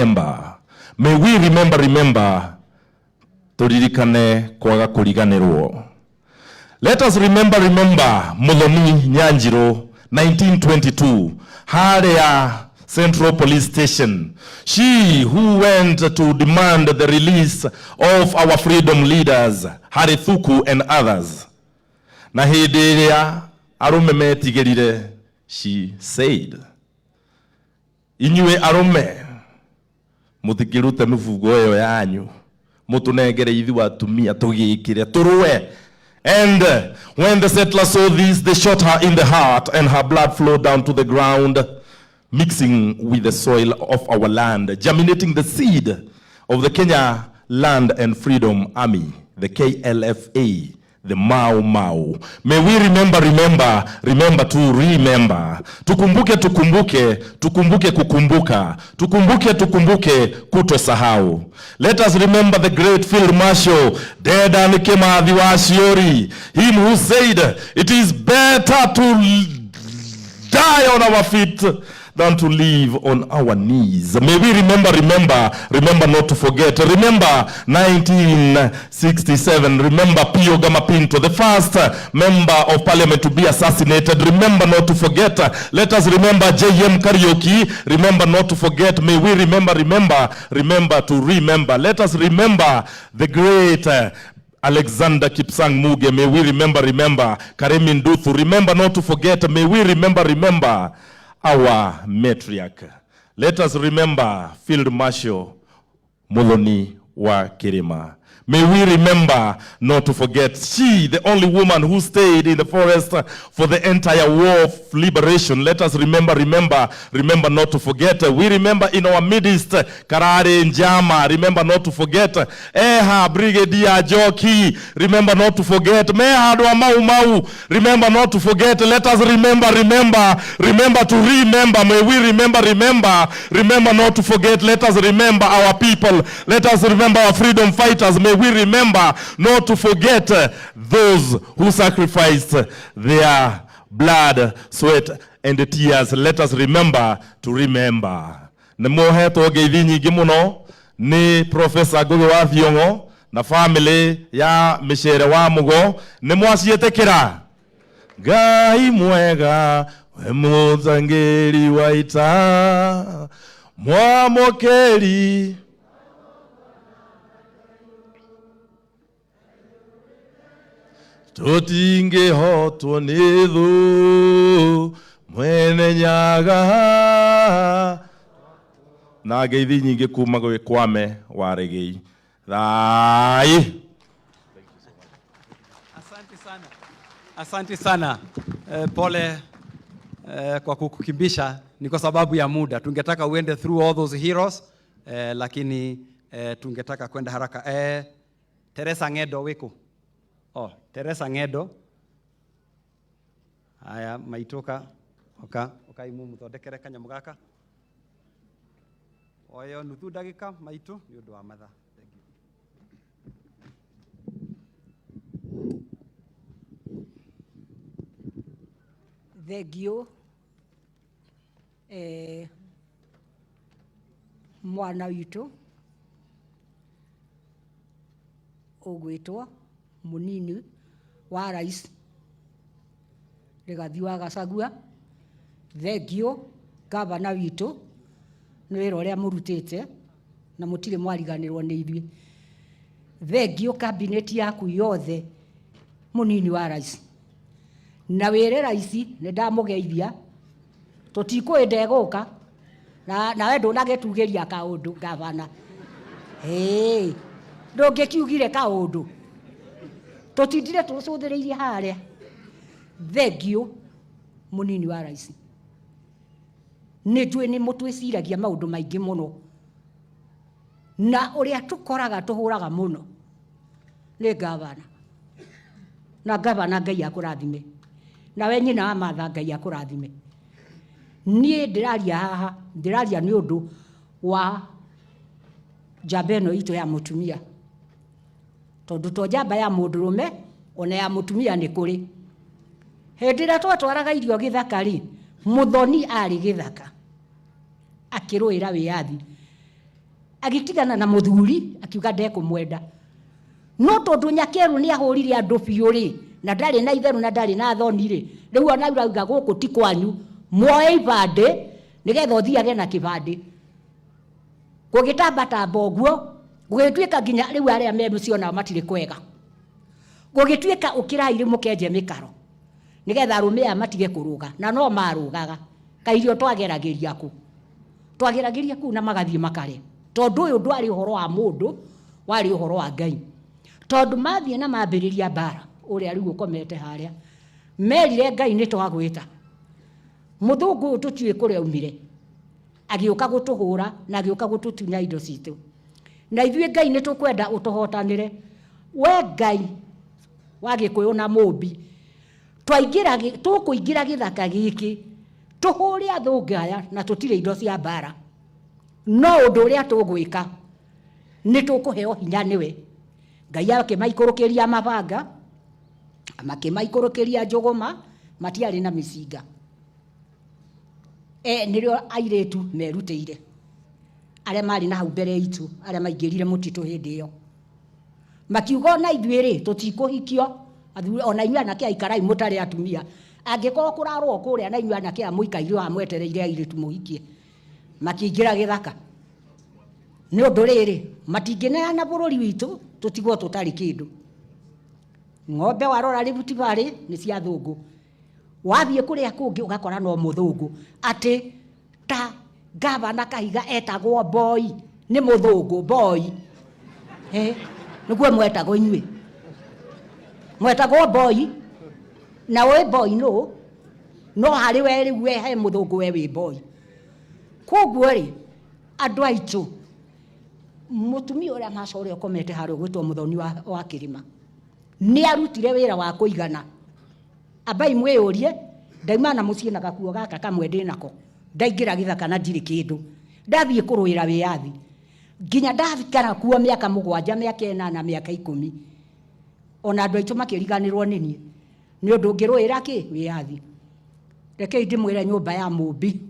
remember. May we remember turirikane kwaga kuriganirwo. Let us remember Muthoni Nyanjiro 1922 Haria Central Police Station. She who went to demand the release of our freedom leaders Harry Thuku and others. Na hindi iria arume metigirire, she said, inyue arume mutikirute mifugo yo yanyu mutunengere ithu atumia tugikire turue. And when the settlers saw this, they shot her in the heart, and her blood flowed down to the ground, mixing with the soil of our land, germinating the seed of the Kenya Land and Freedom Army, the KLFA, the Mau Mau. May we remember to remember. Tukumbuke kukumbuka. Tukumbuke kutosahau. Let us remember the great Field Marshal, dead and Kimathi wa Nyeri, him who said, it is better to die on our feet than to live on our knees. May we remember not to forget. Remember 1967, remember Pio Gamapinto, the first member of parliament to be assassinated. Remember not to forget. Let us remember J.M. Karaoke. Remember not to forget. May we remember to remember. Let us remember the great Alexander Kipsang Muge. May we remember Karemi Nduthu. Remember not to forget. May we remember our matriarch. Let us remember Field Marshal Muthoni wa Kirima. May we remember not to forget, she, the only woman who stayed in the forest for the entire war of liberation. Let us remember not to forget. We remember in our midst, Karare Njama. Remember not to forget. Eha Brigadier Joki. Remember not to forget. Meha Dwa Mau Mau. Remember not to forget. Let us remember to remember. May we remember not to forget. Let us remember our people. Let us remember our freedom fighters. May we remember not to forget those who sacrificed their blood, sweat, and tears. Let us remember to remember. Nemohe toge nyingi muno ni Professor Gogo wa Thiongo na family ya Mishere wa Mugo nemwacietekera. Ngai mwega we muthangiri waita mwamokeri totinge hotwo nĩ thũ mwene nyaga na ngeithi nyingĩ kuma gwĩ Kwame Warĩgĩ. Thai. Asante sana. Pole kwa kukukimbisha, ni kwa sababu ya muda. Tungetaka uende through all those heroes, lakini tungetaka kwenda haraka. Teresa Ngedo wiko. Teresa Ngedo. Haya maitoka imu muthondekere kanyamu gaka. Oyo nuthu ndagika maitu ni undu wa matha. Thegio mwana witu ugwitwo munini wa rais Rigathi wa Gachagua. Thegio gavana witu nĩ wĩra ũrĩa mũrutĩte na mũtirĩ mwariganĩrwo nĩ ithuĩ. Thegio cabinet yaku yothe munini wa rais na wĩre rais nĩ ndamũgeithia tũtikwenda gũka na we ndũnagetugĩria kaũndũ gavana. Ndũngĩkiugire kaũndũ tũtindire tũcũthĩrĩirie harĩa. Thegio munini wa rais nĩ njũĩ nĩ mũtwĩciragia maũndũ maingĩ mũno na ũrĩa tũkoraga tũhũraga mũno nĩ gavana. Na gavana Ngai akũrathime na we nyina wa matha Ngai akũrathime. Niĩ ndĩraria haha ndĩraria nĩ ũndũ wa njamba ĩno itũ ya mũtumia, tondũ to njamba ya mũndũrũme ona ya mũtumia nĩ kũrĩ. Hĩndĩ ĩrĩa twatwaraga irio gĩthaka rĩ, Muthoni arĩ gĩthaka akĩrũĩra wĩyathi agitigana na muthuri akiuga ndekumwenda no tondu Nyakeru ni ahurire andu biu ri na ndari na itheru na ndari na thoni ri riu ona urauga guku ti kwanyu muoe ibande nigetha uthiage na kibande gugitambata boguo gugituika nginya riu aria me mucio nao matire kwega gugituika ukirai ri mukenje mikaro nigetha arume matige kuruga na no marugaga kairio twageragiria ku na magathie makare tondu uyu ndwari uhoro wa mundu wari uhoro wa Ngai tondu mathie na mambiriria bara uria riu ukomete haria merire Ngai ni twagwita muthungu tutue kuria umire agiuka gutuhura na agiuka gututunya indo citu na ithuĩ Ngai ni tukwenda utuhotanire we Ngai wagikuyu na mumbi tukuingira githaka giki tuhuri athungaya na tutire indo cia bara no undu uria tugwika ni tukuheo hinya niwe Ngai akimaikurukiria mabanga makimaikurukiria njuguma matiari na micinga nirio airetu merutire aria mari na hau mbere itu aria maingirire mutitu hindi iyo makiuga na ithuĩ tutikuhikio ona inyuĩ anake aikarai mutari atumia angikorwo kurarwo kuria na inyuĩ anake amuikaire amwetereire airetu muhikie makiingira githaka ni undu riri matingineana bururi witu tutigwo tutari kindu ng'ombe warora ributi bari ni cia thungu wathie kuria kungi ugakora no muthungu ati ta gavana Kahiga etagwo boy ni muthungu boy niguo mwetagwo inyuĩ mwetagwo boy na we boy no hari we riu we he muthungu we wi boy koguo ri andu aitu mutumia uria Marshal ukomete hario gwitwo Muthoni wa Kirima ni arutire wira wa kuigana abai mwiyurie ndaima na mucie na gakuo gaka kamwe ndinako ndaingira githaka na ndiri kindu ndathie kuruira wiathi nginya ndathikara kuo miaka 7 miaka 8 na miaka 10 ona andu aitu makiriganirwo nini ni undu ngiruira ki wiathi reke ndimwire nyumba ya mumbi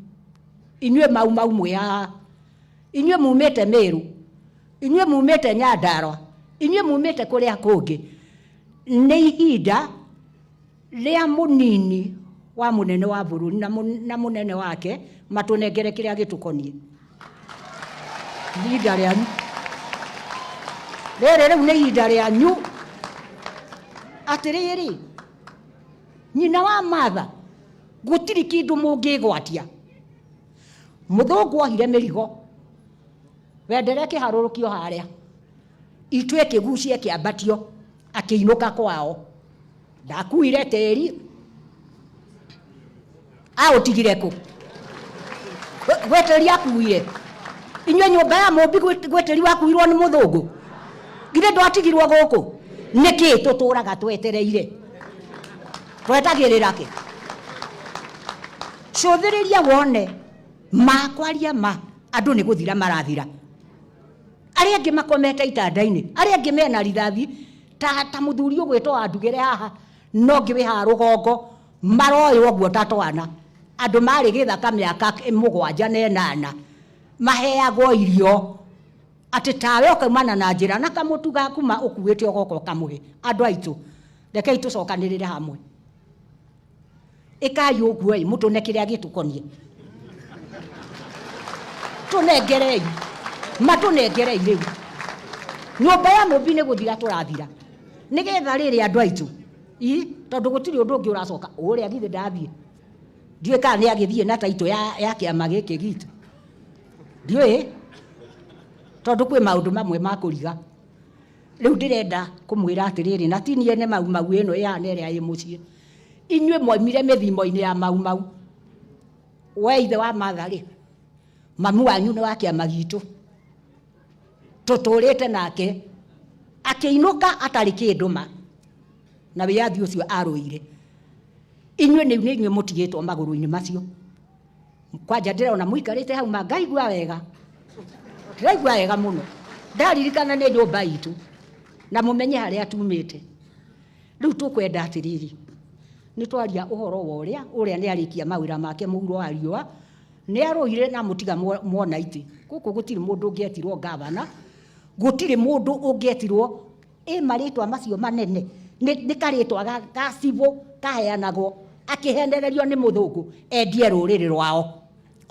inyuĩ mau mwiha inyuĩ mumite Meru inyuĩ mumite Nyandarua inyuĩ mumite kuria kungi ni ihinda ria munini wa munene wa bururi na munene wake matunengere kiria gitukonie ihinda rianyu riu ni ihinda rianyu atiriri nyina wa matha gutiri kindu mungigwatia muthungu ohire mirigo wendere kiharurukio haria itwe kigucie kiambatio akiinuka kwao ndakuire teri utigire ku gweteri akuire inywe nyumba ya mumbi gweteri wakuirwo ni muthungu gire ndwatigirwo guku niki tuturaga twetereire twetagirira ki cuthiriria wone makwaria andu ni guthira marathira aria angi makomete itandaini aria angi mena rithathi ta muthuri ugwitwo andugire haha no ngiwe ha rugongo maroyo guo tatwana andu mari githaka miaka 7 na 8 maheagwo irio ati tawe okaumana na njira na kamutu gakuma ukuwite ogoko kamuhe andu aitu rekei tucokanirire hamwe ikayo guo mutune kiria gitukonie tunengerei matunengerei riu nyumba ya mumbi ni guthira turathira nigetha riri andu aitu tondu gutiri undu ungi uracoka uria githe ndathie ndiwe kana ni agithie na taito ya kiama giki gitu ndiwe tondu kwi maundu mamwe makuriga riu ndirenda kumwira atiriri na tinie ne mau ino ya neria yi mucie inywe mwaimire mithimo-ini ya mau we ithe wa mathari mamu wanyu ni wa kiama gitu tuturite nake akiinuka atari kinduma na wiathi ucio aruire inywe ni inywe mutigitwo maguru-ini macio kwanja ndirona muikarite hau ngaigua wega ndiraigua wega muno ndaririkana ni nyumba itu na mumenye haria tumite riu tukwenda atiriri ni twaria uhoro wa uria ni arikia mawira make muuro wa riua nĩ arũire na mũtiga mwona iti gũkũ gũtirĩ mũndũ ũngĩetirwo gavana, gũtirĩ mũndũ ũngĩetirwo marĩtwa macio manene nĩ karĩtwa ga civil kaheanagwo akĩhendererio nĩ mũthũngũ endie rũrĩrĩ rwao.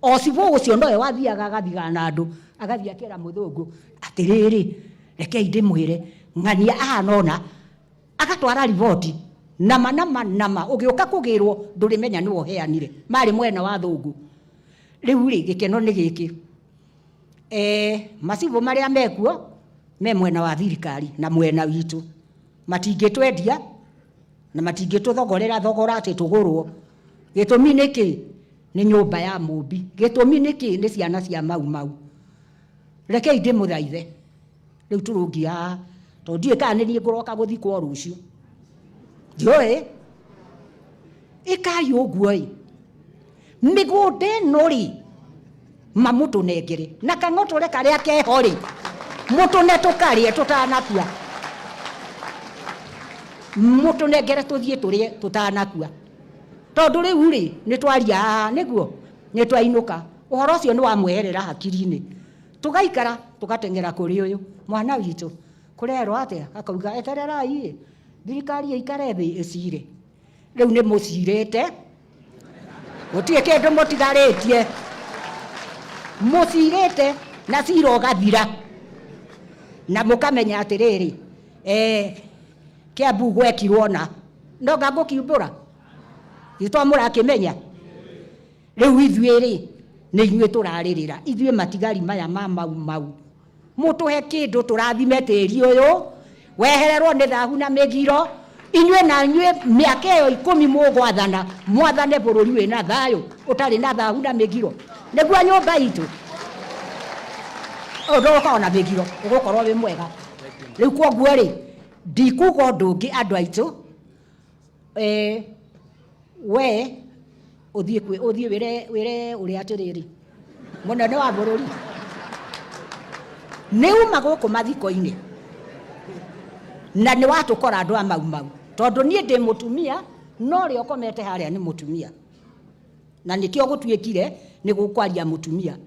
O civil ũcio nowe wathiaga agathigana na andũ agathiĩ akĩra mũthũngũ atĩrĩrĩ rekei ndĩmwĩre ng'ania ahana ũna, agatwara riboti nama ũgĩũka kũgĩrwo ndũrĩmenya nĩwe ũheanire, marĩ mwena wa thũngũ. Rĩu rĩ gĩkeno nĩ gĩkĩ, macibũ marĩa mekuo me mwena wa thirikari na mwena witũ, matingĩtwendia na matingĩtũthogorera thogora atĩ tũgũrwo. Gĩtũmi nĩkĩ? Nĩ nyũmba ya mũmbi. Gĩtũmi nĩkĩ? Nĩ ciana cia mau. Rekei ndĩmũthaithe rĩu tũrũngia tondũ ndiĩ kana nĩ niĩ ngũroka gũthikwo rũciũ, ndiũĩ ĩkai ũguo mĩgũnda ĩno rĩ mamũtũnengere na kang'otore karĩa keho rĩ mũtũne tũkarĩe tũtanakua, mũtũnengere tũthiĩ tũrĩe tũtanakua, tondũ rĩu rĩ nĩ twaria haha nĩguo nĩ twainũka. Ũhoro ũcio nĩ wamweherera hakiri-inĩ, tũgaikara tũgateng'era kũrĩ ũyũ mwana witũ kũrerwo atĩa, akauga etererai thirikari ĩikare thĩ ĩcire. Rĩu nĩ mũcirĩte, gũtirĩ kĩndũ mũtigarĩtie, mũcirĩte na cira ũgathira na mũkamenya atĩrĩrĩ Kiambu gwekirwo na ndoga ngũkiumbũra gĩtwa mũrakĩmenya. Rĩu ithuĩ rĩ nĩ inyuĩ tũrarĩrĩra, ithuĩ matigari maya mau mũtũhe kĩndũ tũrathime tĩri ũyũ wehererwo nĩ thahu na mĩgiro. Inyuĩ na inyuĩ mĩaka ĩyo 10 mũgwathana mwathane bũrũri wĩna thayũ ũtarĩ na thahu na mĩgiro, nĩguo nyũmba itũ ũgũkorwo na mĩgiro ũgũkorwo wĩ mwega. Rĩu kwoguo rĩ ndikuga ũndũ ũngĩ andũ aitũ, we ũthiĩ wĩre ũrĩa atĩrĩrĩ mũnene wa bũrũri nĩ uma gũkũ mathiko-inĩ na nĩ watũkora andũ a mau tondũ niĩ ndĩ mũtumia no rĩo ũkomete harĩa nĩ mũtumia, na nĩkĩo gũtuĩkire nĩ gũkwaria mũtumia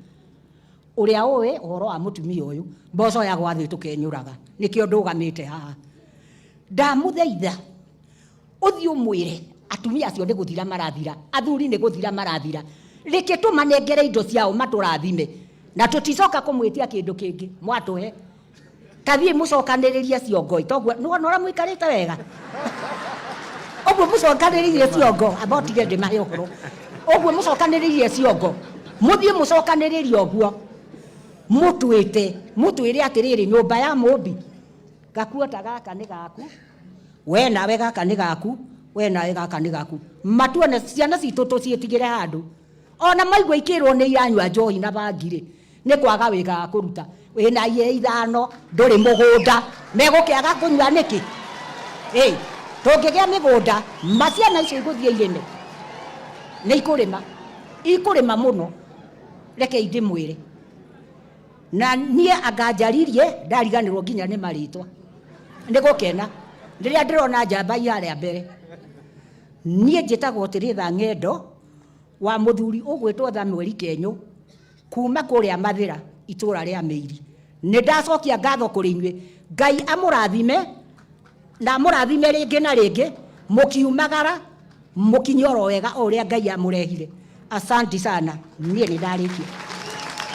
ũrĩa ũĩ ũhoro wa mũtumia ũyũ mboco ya gwathĩ tũkenyũraga, nĩkĩo ndũgamĩte haha. Ndamũthaitha ũthiĩ ũmwĩre atumia acio nĩ gũthira marathira, athuri nĩ gũthira marathira, reke tũmanengere indo ciao matũrathime na tũticoka kũmwĩtia kĩndũ kĩngĩ mwatũhe. Kathiĩ mũcokanĩrĩrie ciongo itoguo nĩwona ũrĩa mũikarĩte wega ũguo mũcokanĩrĩrie ciongo abotige ndĩmahe ũhoro ũguo mũcokanĩrĩrie ciongo mũthiĩ mũcokanĩrĩrie ũguo mũtwĩre atĩrĩrĩ nyũmba ya mũmbi gakuota gaka nĩ gaku, we nawe gaka nĩ gaku, we nawe gaka nĩ gaku, matuone ciana citũ tũciĩtigĩre handũ. Ona maigua ikĩrwo nĩ iranyua njohi na bangirĩ nĩ kwaga wĩra wa kũruta, wĩna iye ithano ndũrĩ mũgũnda megũkĩaga kũnyua nĩkĩ? Tũngĩgĩa mĩgũnda maciana icio igũthiĩ irĩme nĩ ikũrĩma mũno. Rekei ndĩmwĩre na niĩ anganjaririe ndariganĩrwo nginya nĩ marĩtwa nĩ gũkena rĩrĩa ndĩrona njamba iharĩa mbere. Niĩ njĩtagwo Teresa Ng'endo wa mũthuri ũgwĩtwo Thamweri Kenyũ kuma kũrĩa Mathĩra itũra rĩa Mĩiri. Nĩ ndacokia ngatho kũrĩ inyuĩ, Ngai amũrathime na amũrathime rĩngĩ na rĩngĩ mũkiumagara mũkinyoro wega o ũrĩa Ngai amũrehire. Asante sana, niĩ nĩ ndarĩkia.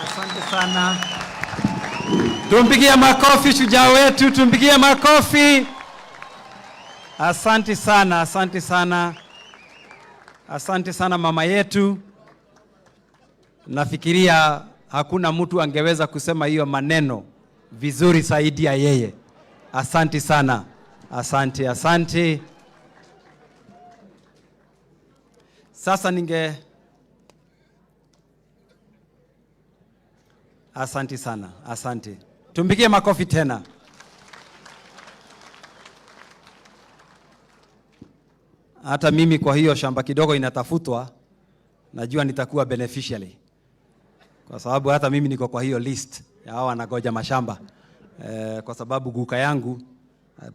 Asante sana. Tumpigie makofi shujaa wetu, tumpigie makofi. Asante sana, asante sana. Asante sana mama yetu. Nafikiria hakuna mtu angeweza kusema hiyo maneno vizuri zaidi ya yeye. Asante sana. Asante, asante. Sasa asante sana, asante. Tumpigie makofi tena. Hata mimi kwa hiyo shamba kidogo inatafutwa, najua nitakuwa beneficiary. Kwa sababu hata mimi niko kwa hiyo list ya hao wanagoja mashamba. Kwa sababu guka yangu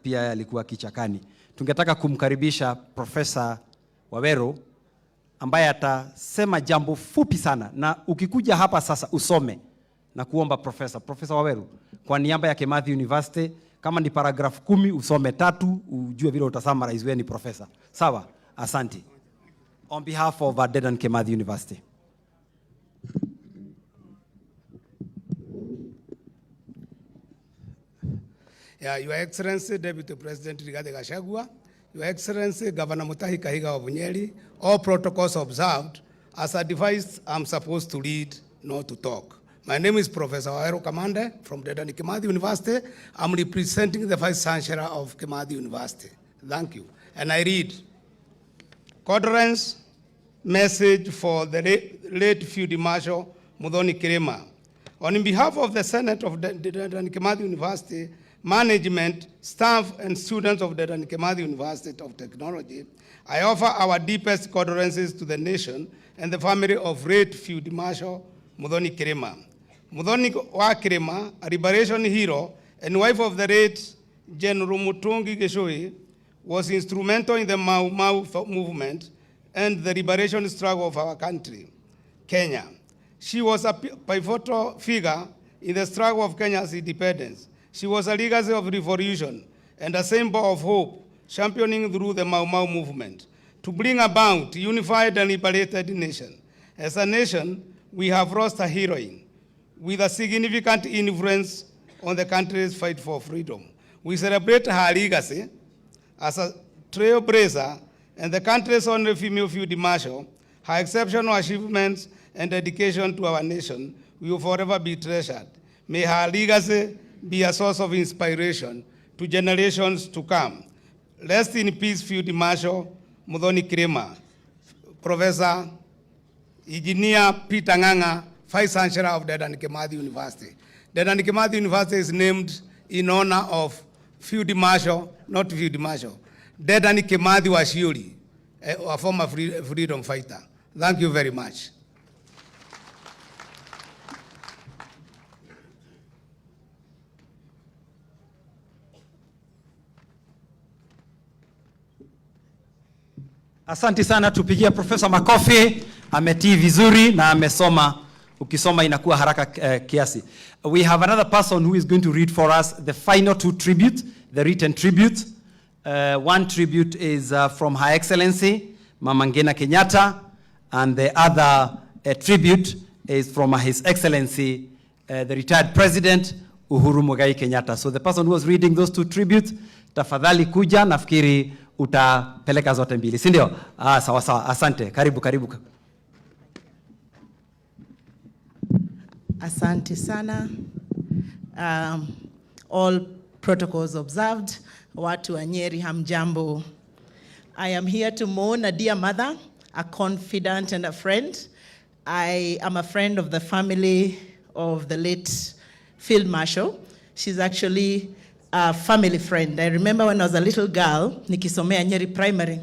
pia alikuwa kichakani. Tungetaka kumkaribisha Profesa Waweru ambaye atasema jambo fupi sana, na ukikuja hapa sasa usome na kuomba Profesa Waweru kwa niaba ya Kimathi University, kama ni paragraph 10 usome 3, ujue vile utasummarize wewe ni profesa. Sawa? Asante. On behalf of Dedan Kimathi University. Yeah, Your Excellency Deputy President Rigathi Gachagua, Your Excellency Governor Muthoni Kahiga of Nyeri, all protocols observed. As advised, I'm supposed to read, not to talk. My name is Professor Waweru Kamande from Dedan Kimathi University. I'm representing the Vice Chancellor of Kimathi University. Thank you. And I read, condolence message for the late Field Marshal Muthoni Kirima. On behalf of the Senate of Dedan Kimathi University, management, staff, and students of Dedan Kimathi University of Technology, I offer our deepest condolences to the nation and the family of late Field Marshal Muthoni Kirima. Muthoni wa Kirima, a liberation hero and wife of the late General Mutungi Geshui, was instrumental in the Mau Mau movement and the liberation struggle of our country, Kenya. She was a pivotal figure in the struggle of Kenya's independence. She was a legacy of revolution and a symbol of hope, championing through the Mau Mau movement to bring about a unified and liberated nation. As a nation, we have lost a heroine with a significant influence on the country's fight for freedom. We celebrate her legacy as a trailblazer and the country's only female Field Marshal. Her exceptional achievements and dedication to our nation will forever be treasured. May her legacy be a source of inspiration to generations to come. Rest in peace, Field Marshal Muthoni Kirima. Professor Engineer Peter Ng'ang'a, Vice Chancellor of Dedan Kimathi University. Dedan Kimathi University is named in honor of Field Marshal, not Field Marshal, Dedan Kimathi Washiuri, a former freedom fighter. Thank you very much. Asante sana, tupigia Profesa makofi. Ametii vizuri na amesoma. Ukisoma inakuwa haraka kiasi. We have another person who is going to read for us the final 2 tributes, the written tribute. One tribute is from Her Excellency Mama Ngina Kenyatta, and the other tribute is from His Excellency the retired President Uhuru Muigai Kenyatta. So the person who was reading those 2 tributes, tafadhali kuja, nafikiri utapeleka zote mbili, si ndio? Sawa sawa, asante. Karibu. Asante sana. All protocols observed. Watu wa Nyeri hamjambo. I am here to mourn a dear mother, a confidant and a friend. I am a friend of the family of the late Field Marshal. She's actually a family friend. I remember when I was a little girl, nikisomea Nyeri Primary,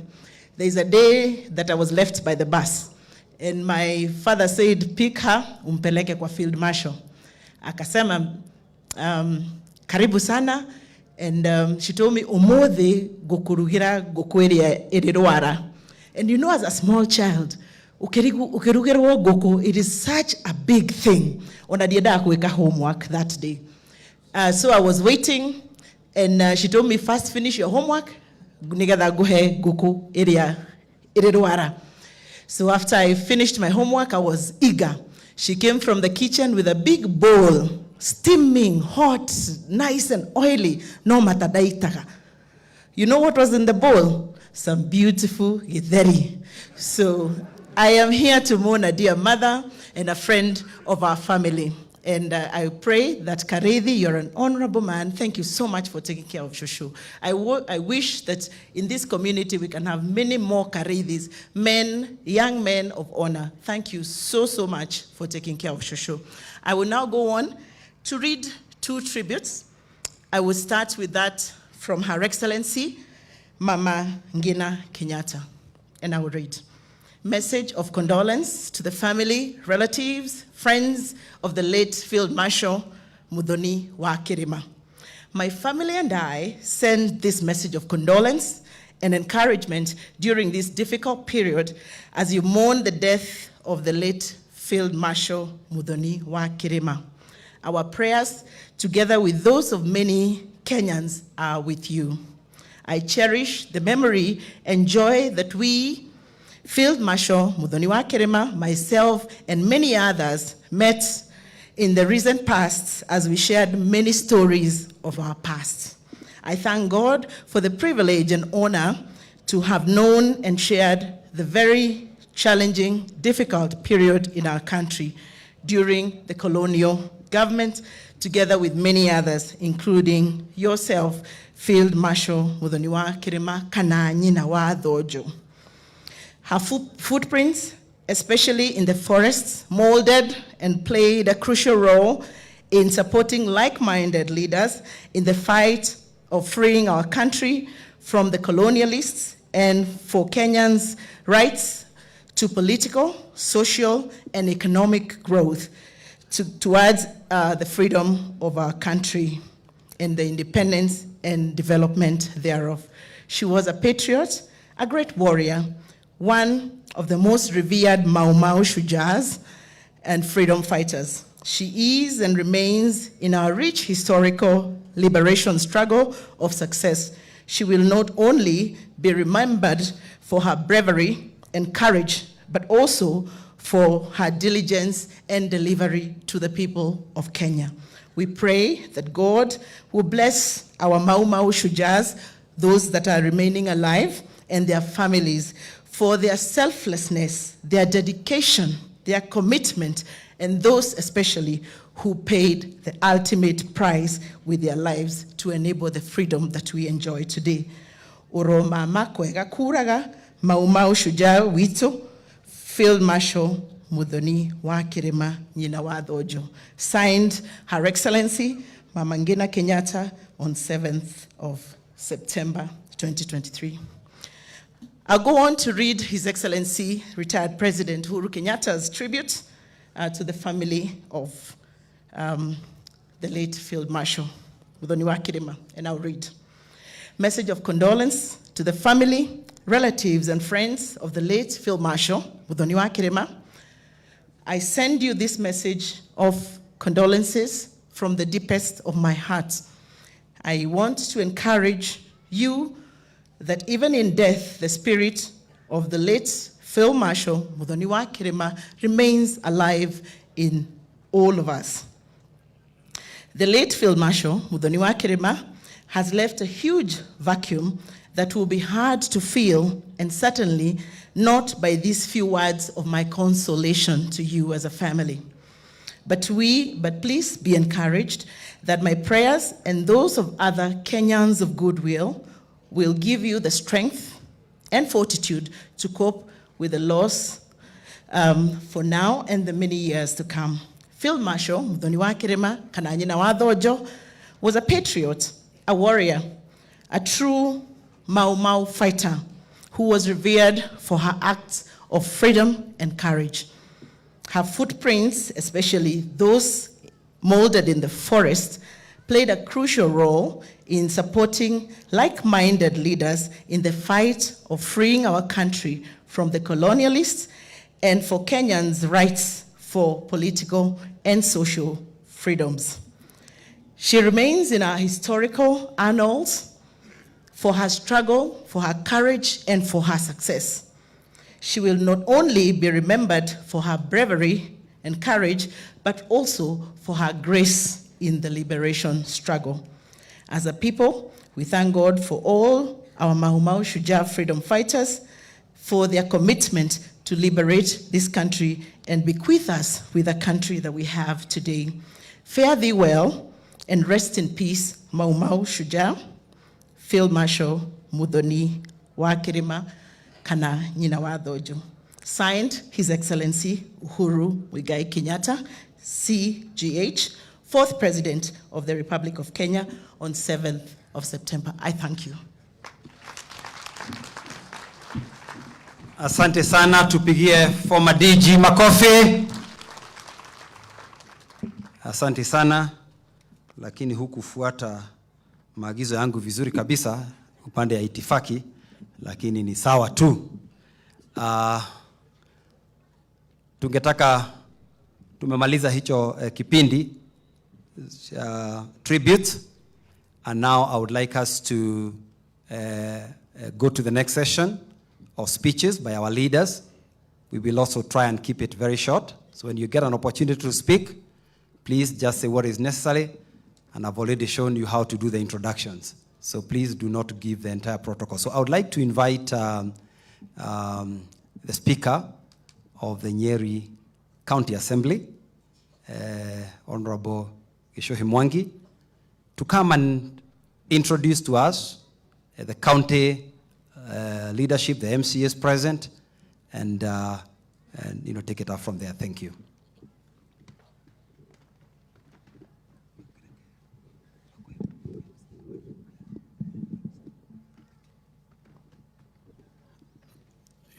there's a day that I was left by the bus. And my father said, pick her, umpeleke kwa Field Marshal. Akasema, karibu sana. And she told me, umuthi gukurugira gukweria irirwara. And you know, as a small child, ukirugirwo guku, it is such a big thing. Onadieda kuweka homework that day. So I was waiting, and she told me, first finish your homework, nigetha guhe guku irirwara. So after I finished my homework, I was eager. She came from the kitchen with a big bowl, steaming, hot, nice and oily. No matadaitaga. You know what was in the bowl? Some beautiful githeri. So I am here to mourn a dear mother and a friend of our family. And I pray that Karethi, you're an honorable man. Thank you so much for taking care of Shushu. I wish that in this community we can have many more Karethis, men, young men of honor. Thank you so much for taking care of Shushu. I will now go on to read 2 tributes. I will start with that from Her Excellency, Mama Ngina Kenyatta. And I will read. Message of condolence to the family, relatives, friends of the late Field Marshal Muthoni wa Kirima. My family and I send this message of condolence and encouragement during this difficult period as you mourn the death of the late Field Marshal Muthoni wa Kirima. Our prayers, together with those of many Kenyans, are with you. I cherish the memory and joy that we, Field Marshal Muthoni wa Kirima, myself, and many others met in the recent past as we shared many stories of our past. I thank God for the privilege and honor to have known and shared the very challenging, difficult period in our country during the colonial government, together with many others, including yourself, Field Marshal Muthoni wa Kirima kana nyina wa thojo. Her footprints, especially in the forests, molded and played a crucial role in supporting like-minded leaders in the fight of freeing our country from the colonialists and for Kenyans' rights to political, social, and economic growth towards the freedom of our country and the independence and development thereof. She was a patriot, a great warrior, one of the most revered Mau Mau Shujas and freedom fighters. She is and remains in our rich historical liberation struggle of success. She will not only be remembered for her bravery and courage, but also for her diligence and delivery to the people of Kenya. We pray that God will bless our Mau Mau Shujas, those that are remaining alive, and their families for their selflessness, their dedication, their commitment, and those especially who paid the ultimate price with their lives to enable the freedom that we enjoy today. Oro mama kwega kuraga Mau Mau Shujaa wito Field Marshal Muthoni wa Kirima nyina wa thojo. Signed Her Excellency Mama Ngina Kenyatta on 7th of September 2023. I'll go on to read His Excellency retired President Uhuru Kenyatta's tribute to the family of the late Field Marshal Muthoni wa Kirima, and I'll read. Message of condolence to the family, relatives, and friends of the late Field Marshal Muthoni wa Kirima. I send you this message of condolences from the deepest of my heart. I want to encourage you that even in death, the spirit of the late Field Marshal Muthoni wa Kirima remains alive in all of us. The late Field Marshal Muthoni wa Kirima has left a huge vacuum that will be hard to fill, and certainly not by these few words of my consolation to you as a family. But please be encouraged that my prayers and those of other Kenyans of goodwill will give you the strength and fortitude to cope with the loss for now and the many years to come. Field Marshal Muthoni wa Kirima kana nyina wa thojo was a patriot, a warrior, a true Mau Mau fighter who was revered for her acts of freedom and courage. Her footprints, especially those molded in the forest, played a crucial role in supporting like-minded leaders in the fight of freeing our country from the colonialists and for Kenyans' rights for political and social freedoms. She remains in our historical annals for her struggle, for her courage, and for her success. She will not only be remembered for her bravery and courage, but also for her grace in the liberation struggle. As a people, we thank God for all our Mau Mau Shujaa freedom fighters for their commitment to liberate this country and bequeath us with a country that we have today. Fare thee well and rest in peace, Mau Mau Shujaa, Field Marshal Muthoni wa Kirima kana nyina wa thojo. Signed, His Excellency Uhuru Muigai Kenyatta, CGH, 4th President of the Republic of Kenya on 7th of September. I thank you. Asante sana, tupigie former DG makofi. Asante sana, lakini hukufuata maagizo yangu vizuri kabisa upande ya itifaki. lakini ni sawa tu. Tumemaliza hicho kipindi tribute, and now I would like us to go to the next session of speeches by our leaders. We will also try and keep it very short. So when you get an opportunity to speak, please just say what is necessary, and I've already shown you how to do the introductions. So please do not give the entire protocol. So I would like to invite the Speaker of the Nyeri County Assembly, Honorable Gishohi Mwangi, to come and introduce to us the county leadership, the MCAs present, and take it up from there. Thank you.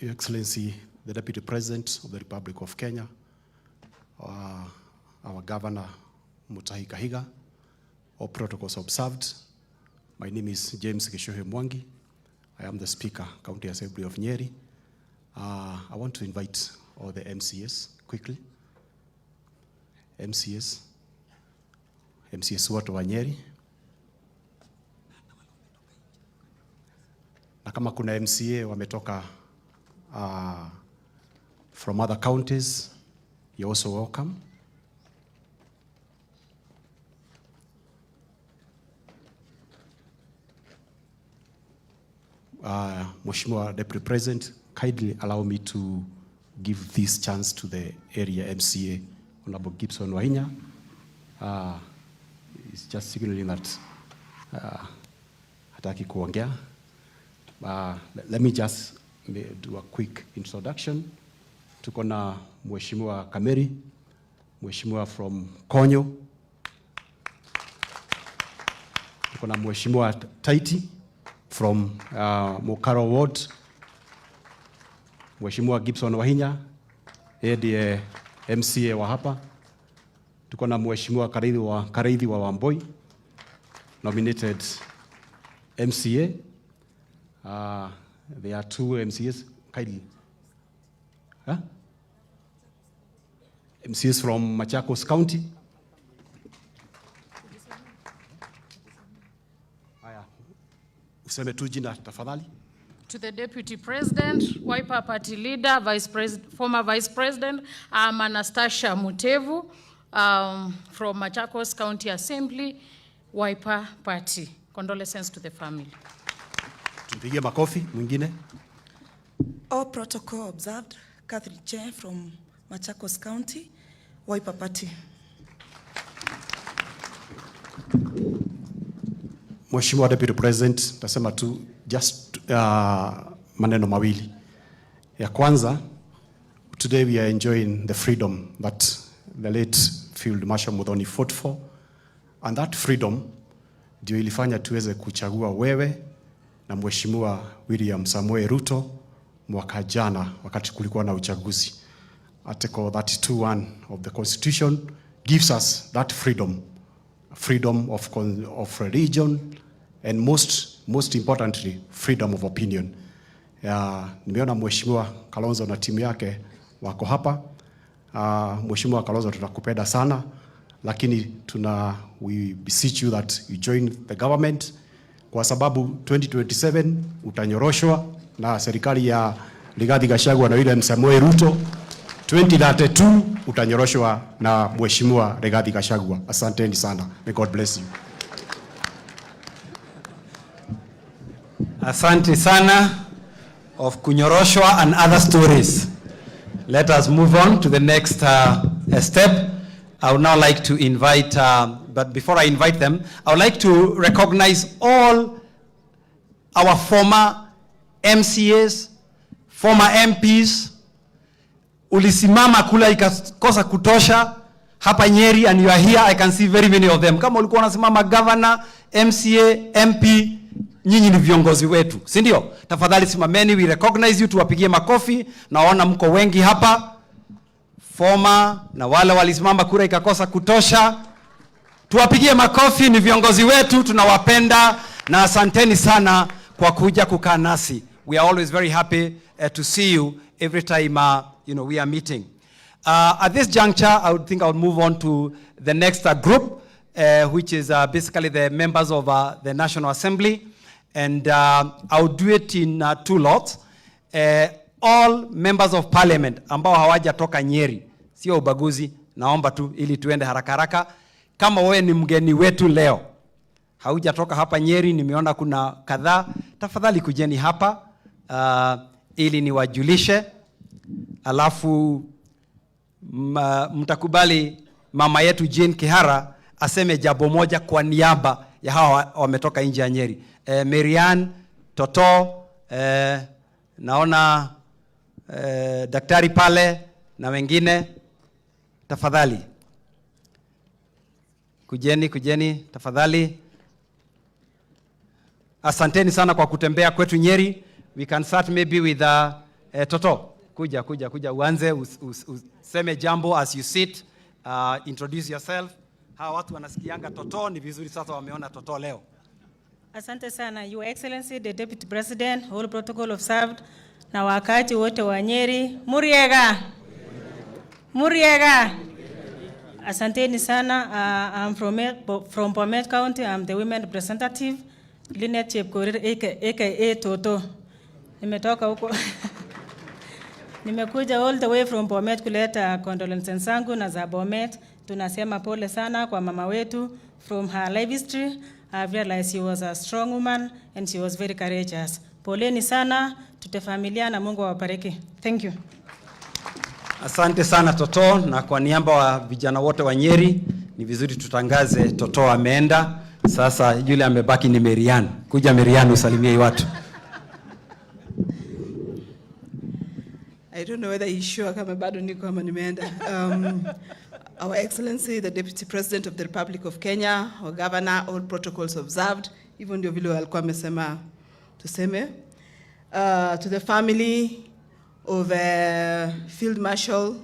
Your Excellency, the Deputy President of the Republic of Kenya, our Governor Muthoni, all protocols observed. My name is James Gishohi Mwangi. I am the Speaker, County Assembly of Nyeri. I want to invite all the MCAs quickly. MCAs wote wa Nyeri. Na kama kuna MCA wametoka from other counties, you're also welcome. Mheshimiwa Deputy President, kindly allow me to give this chance to the area MCA, Honorable Gibson Wahinya. He's just signaling that hataki kuongea. Let me just do a quick introduction. Tuko na Mheshimiwa Kameri, Mheshimiwa from Konyo. Tuko na Mheshimiwa Taiti from Mokaro Ward. Mheshimiwa Gibson Wahinya, yeye ndiye MCA wa hapa. Tuko na Mheshimiwa Kareithi wa Wamboi, nominated MCA. There are two MCAs, kindly. Huh? MCAs from Machakos County. Useme tu jina tafadhali. To the Deputy President, Wiper Party Leader, former Vice President, I'm Anastasia Mutevu from Machakos County Assembly, Wiper Party. Condolences to the family. Tupigie makofi mwingine. All protocol observed. Catherine Che from Machakos County, Wiper Party. Mheshimiwa Deputy President, tasema tu just maneno mawili. Ya kwanza, today we are enjoying the freedom that the late Field Marshal Muthoni fought for, and that freedom ndio ilifanya tuweze kuchagua wewe na Mheshimiwa William Samoei Ruto mwaka jana wakati kulikuwa na uchaguzi. Article 32(1) of the Constitution gives us that freedom of religion, and most importantly, freedom of opinion. Nimeona Mheshimiwa Kalonzo na timu yake wako hapa. Mheshimiwa Kalonzo, tunakupenda sana, lakini we beseech you that you join the government, kwa sababu 2027 utanyoroshwa na serikali ya Rigathi Gachagua na William Samoei Ruto. 2032 utanyoroshwa na Mheshimiwa Rigathi Gachagua. Asanteni sana. May God bless you. Asante sana of kunyoroshwa and other stories. Let us move on to the next step. I would now like to invite, but before I invite them, I would like to recognize all our former MCAs, former MPs. Ulisimama kula ikakosa kutosha hapa Nyeri, and you are here. I can see very many of them. Kama ulikuwa unasimama governor, MCA, MP, nyinyi ni viongozi wetu, si ndio? Tafadhali simameni, we recognize you, tuwapigie makofi. Naona mko wengi hapa, former na wale walisimama kura ikakosa kutosha. Tuwapigie makofi, ni viongozi wetu, tunawapenda na asanteni sana kwa kuja kukaa nasi. we are always very happy to see you every time we are meeting. At this juncture, I would think I would move on to the next group, which is basically the members of the National Assembly. And I would do it in 2 lots. All members of parliament ambao hawajatoka Nyeri, sio ubaguzi, naomba tu ili tuende haraka haraka. Kama wewe ni mgeni wetu leo, haujatoka hapa Nyeri, nimeona kuna kadhaa, tafadhali kujeni hapa ili niwajulishe. Alafu mtakubali mama yetu Jane Kihara aseme jambo moja kwa niaba ya hawa wametoka nje ya Nyeri. Marian, Toto, naona daktari pale na wengine, tafadhali kujeni tafadhali. Asanteni sana kwa kutembea kwetu Nyeri. We can start maybe with Toto. Kuja uanze useme jambo as you sit, introduce yourself. Hawa watu wanasikianga Toto, ni vizuri sasa wameona Toto leo. Asante sana, Your Excellency, the Deputy President, all protocol observed, na wakati wote wa Nyeri. Muriega. Asanteni sana. I'm from Bomet County. I'm the women representative. Linet Chepkorir, aka Toto. Nimetoka huko. Nimekuja all the way from Bomet kuleta condolences zangu na za Bomet. Tunasema pole sana kwa mama wetu. From her life history, I've realized she was a strong woman and she was very courageous. Poleni sana, tutafamilia na Mungu awabariki. Thank you. Asante sana Toto, na kwa niaba wa vijana wote wa Nyeri, ni vizuri tutangaze Toto ameenda. Sasa yule amebaki ni Marian. Kuja Marian usalimie watu. I don't know whether he's sure kama bado niko ama nimeenda. Our Excellency, the Deputy President of the Republic of Kenya, our Governor, all protocols observed. Even ndio vile walikuwa wamesema tuseme. To the family of Field Marshal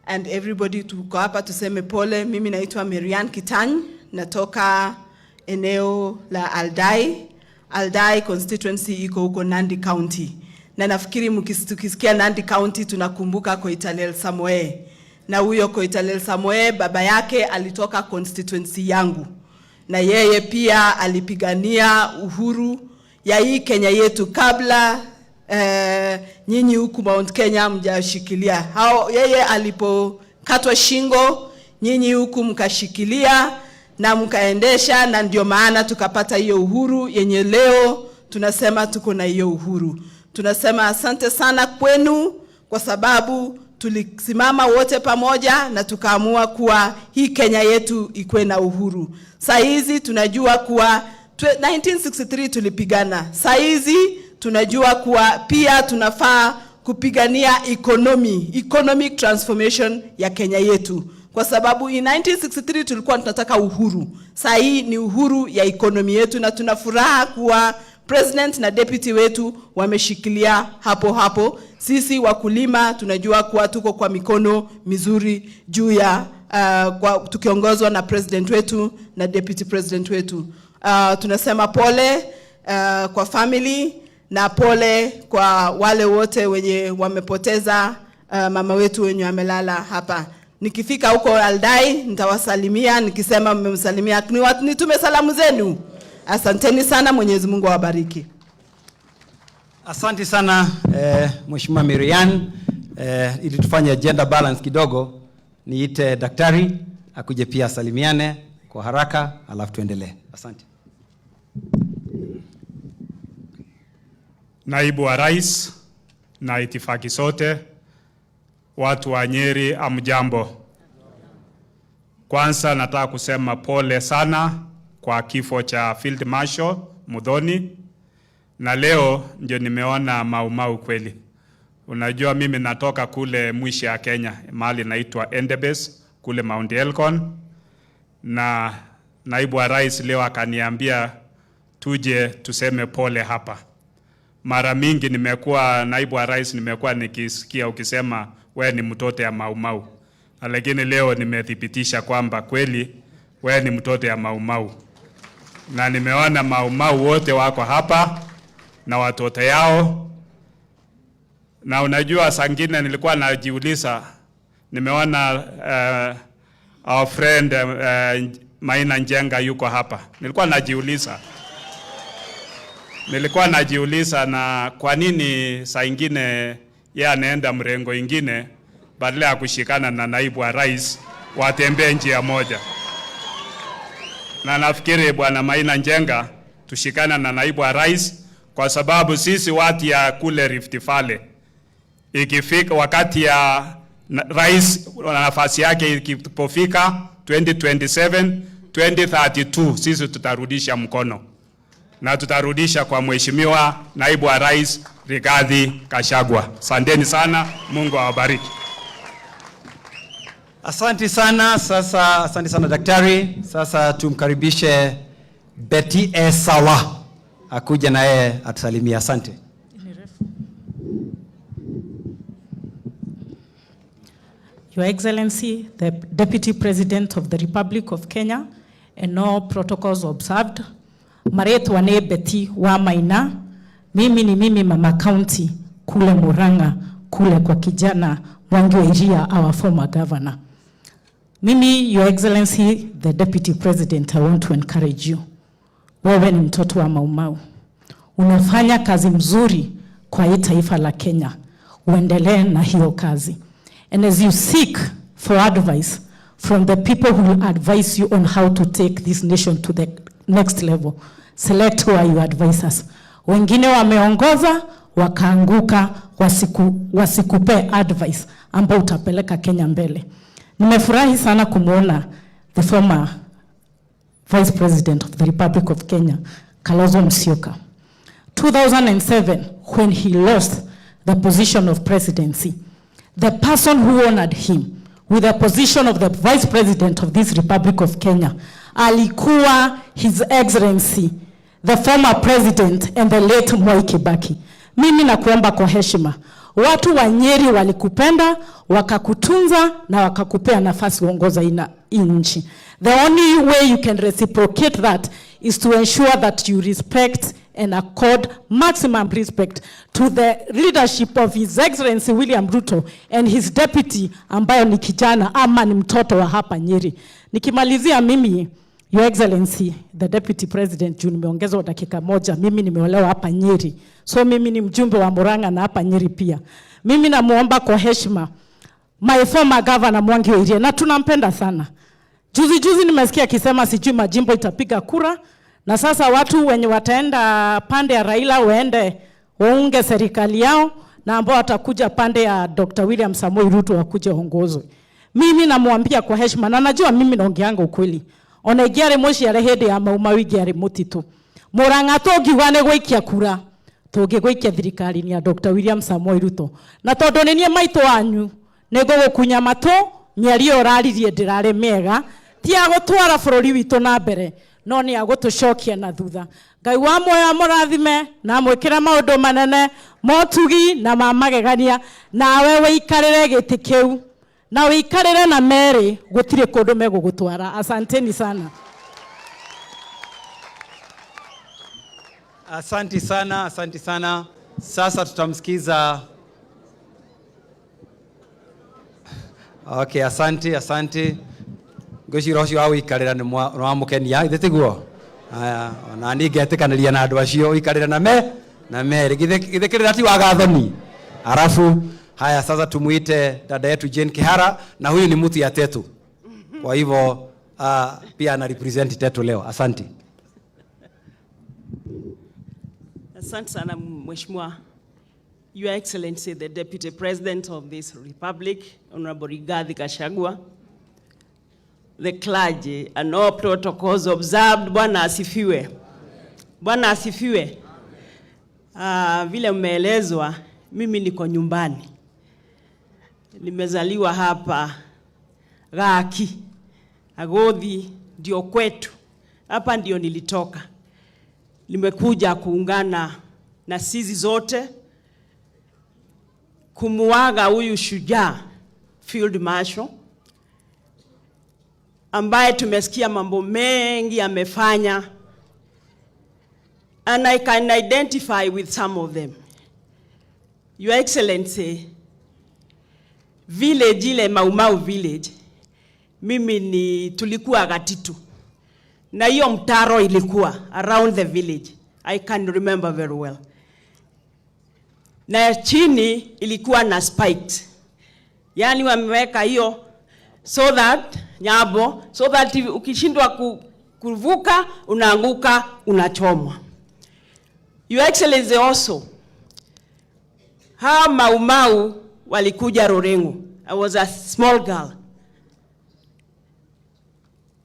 and everybody, tuko hapa tuseme pole. Mimi naitwa Marian Kitany, natoka eneo la Aldai constituency iko huko Nandi County. Na nafikiri mkisikia Nandi County tunakumbuka Koitalel Samoe. Na huyo Koitalel Samoe baba yake alitoka constituency yangu. Na yeye pia alipigania uhuru ya hii Kenya yetu kabla nyinyi huku Mount Kenya mjashikilia. Yeye alipokatwa shingo, nyinyi huku mkashikilia na mkaendesha, na ndio maana tukapata hiyo uhuru yenye leo tunasema tuko na hiyo uhuru. Tunasema asante sana kwenu kwa sababu tulisimama wote pamoja na tukaamua kuwa hii Kenya yetu ikuwe na uhuru. Saa hizi tunajua kuwa 1963 tulipigana. Saa hizi tunajua kuwa pia tunafaa kupigania economic transformation ya Kenya yetu. Kwa sababu in 1963 tulikuwa tunataka uhuru. Saa hii ni uhuru ya ekonomi yetu, na tunafuraha kuwa President na deputy wetu wameshikilia hapo. Sisi wakulima tunajua kuwa tuko kwa mikono mizuri juu ya tukiongozwa na president wetu na deputy president wetu. Tunasema pole kwa family na pole kwa wale wote wenye wamepoteza mama wetu wenye amelala hapa. Nikifika huko Aldai nitawasalimia nikisema mmemsalimia, nitume salamu zenu. Asanteni sana, Mwenyezi Mungu awabariki. Asante sana Mheshimiwa Marian. Ili tufanye gender balance kidogo, niite daktari akuje pia asalimiane kwa haraka alafu tuendelee. Asante. Naibu wa Rais na itifaki sote, watu wa Nyeri, amjambo. Kwanza nataka kusema pole sana kwa kifo cha Field Marshal Muthoni, na leo ndio nimeona mau kweli. Unajua mimi natoka kule mwisho ya Kenya, mahali naitwa Endebess kule Mount Elgon, na naibu wa Rais leo akaniambia tuje tuseme pole hapa. Mara mingi nimekuwa naibu wa Rais, nimekuwa nikisikia ukisema wewe ni mtoto ya mau, lakini leo nimethibitisha kwamba kweli wewe ni mtoto ya mau, na nimeona mau wote wako hapa, na watoto yao. Na unajua sangine nilikuwa najiuliza, nimeona our friend Maina Njenga yuko hapa. Nilikuwa najiuliza na kwa nini saa ingine yeye anaenda mrengo ingine badala ya kushikana na naibu wa rais watembee njia moja. Na nafikiri bwana Maina Njenga tushikana na naibu wa rais, kwa sababu sisi watu ya kule Rift Valley ikifika wakati ya rais nafasi yake ikipofika 2027 2032 sisi tutarudisha mkono na tutarudisha kwa mheshimiwa naibu wa rais Rigathi Gachagua. Asanteni sana, Mungu awabariki. Asante sana. Sasa asante sana daktari. Sasa tumkaribishe Betty Esawa akuja naye atusalimia. Asante. Your Excellency, the Deputy President of the Republic of Kenya, and all protocols observed. Maretwa ne Betty wa Maina. Mimi ni mimi Mama County kule Murang'a kule kwa kijana Mwangi wa Iria, our former governor. Mimi, Your Excellency, the Deputy President, I want to encourage you. Wewe ni mtoto wa Maumau. Unafanya kazi mzuri kwa hii taifa la Kenya. Uendelee na hiyo kazi. And as you seek for advice from the people who will advise you on how to take this nation to the next level, select who are your advisors. Wengine wameongoza, wakaanguka, wasikupe advice ambao utapeleka Kenya mbele. Nimefurahi sana kumuona the former Vice President of the Republic of Kenya, Kalonzo Musyoka. 2007, when he lost the position of presidency, the person who honored him with the position of the Vice President of this Republic of Kenya, alikuwa His Excellency, the former President and the late Mwai Kibaki. Mimi nakuomba kwa heshima, watu wa Nyeri walikupenda, wakakutunza na wakakupea nafasi uongoza nchi. The only way you can reciprocate that is to ensure that you respect and accord maximum respect to the leadership of His Excellency William Ruto and his deputy ambayo ni kijana ama ni mtoto wa hapa Nyeri. Nikimalizia mimi, Your Excellency, the Deputy President, juu nimeongezwa dakika moja, mimi nimeolewa hapa Nyeri. So mimi ni mjumbe wa Murang'a na hapa Nyeri pia. Mimi namuomba kwa heshima my former governor Mwangi wa Iria, na tunampenda sana. Juzi nimesikia akisema sijui majimbo itapiga kura, na sasa watu wenye wataenda pande ya Raila waunge serikali yao, na ambao watakuja pande ya Dr. William Samoei Ruto wakuje ongozwe. Mimi namuambia kwa heshima, na najua mimi naongeanga ukweli. Onegiare moshi ya rehede ya Maumau giare mutitu. Murang'a togiwane gwikia kura. Tugigwikia thirikari ni ya Dr. William Samoei Ruto. Na tondu ni nie maito wanyu, nego gukunya mato, miario oraririe ndirare mega, ti agutwara bururi witu na mbere, no ni agutucokia na thutha. Ngai wa moya murathime na mwikira maundu manene, motugi na mamagegania, na wewe ikarire giti kiu. Na wikarire na mere gutire kundu megugutwara. Asanteni sana. Asante sana, asante sana. Sasa tutamsikiza. Okay, asante. Ngwicira ucio wa wikarira ni mwamukenia ithitiguo. Aya, ona ni ngetikaniria na andu acio wikarira na mere githikirira ti wagathoni. Arafu haya sasa tumuite dada yetu Jane Kihara, na huyu ni mtu ya Tetu. Kwa hivyo pia ana represent Tetu leo. Asante. Asante sana Mheshimiwa. Your Excellency, the Deputy President of this Republic, Honorable Rigathi Gachagua, the clergy and all protocols observed. Bwana asifiwe. Bwana asifiwe. Vile mmeelezwa, mimi niko nyumbani. Nimezaliwa hapa Gaki, Agothi ndio kwetu. Hapa ndio nilitoka. Nimekuja kuungana na sisi zote kumuaga huyu shujaa Field Marshal ambaye tumesikia mambo mengi amefanya and I can identify with some of them. Your Excellency, village ile Maumau village, mimi ni tulikuwa Gatitu. Na hiyo mtaro ilikuwa around the village. I can remember very well. Na chini ilikuwa na spikes. Yani wameweka hiyo so that nyabo, so that ukishindwa kuvuka unaanguka unachomwa. Your Excellency also, how Maumau walikuja Rorengo. I was a small girl.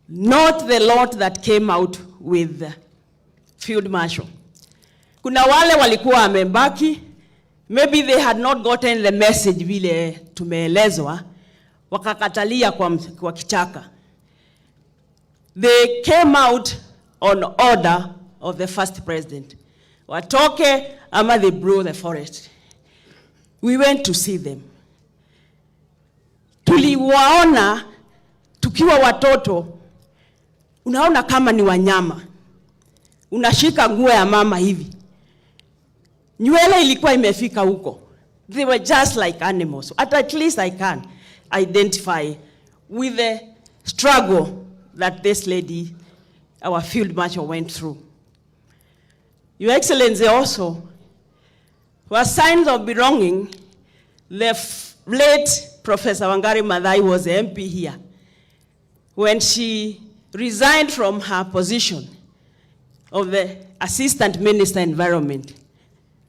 Not the lot that came out with Field Marshal. Kuna wale walikuwa wamebaki, maybe they had not gotten the message vile tumeelezwa, wakakatalia kwa kichaka. They came out on order of the first president. Watoke ama they blew the forest. We went to see them. Tuliwaona tukiwa watoto, unaona kama ni wanyama. Unashika nguo ya mama hivi. Nywele ilikuwa imefika huko. They were just like animals. At least I can identify with the struggle that this lady, our Field Marshal, went through. Your Excellency also, for signs of belonging, the late Professor Wangari Maathai was the MP here. When she resigned from her position of the Assistant Minister Environment,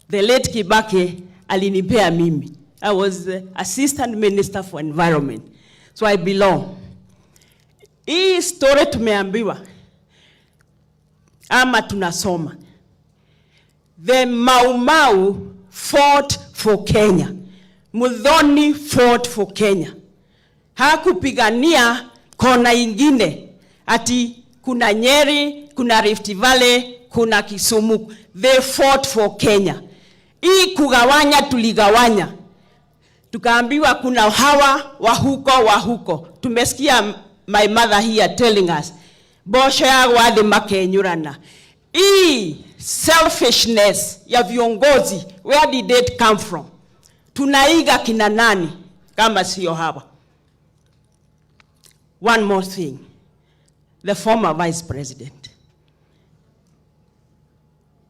the late Kibaki alinipea mimi. I was the Assistant Minister for Environment. So I belong. Hii story tumeambiwa ama tunasoma. The Mau fought for Kenya. Muthoni fought for Kenya. Hakupigania kona ingine. Ati kuna Nyeri, kuna Rift Valley, kuna Kisumu. They fought for Kenya. Hii kugawanya tuligawanya. Tukaambiwa kuna hawa wa huko. Tumesikia my mother here telling us, bosho ya wadi makenyurana. Hii selfishness ya viongozi, where did it come from? Tunaiga kina nani kama sio hawa? One more thing. The former Vice President,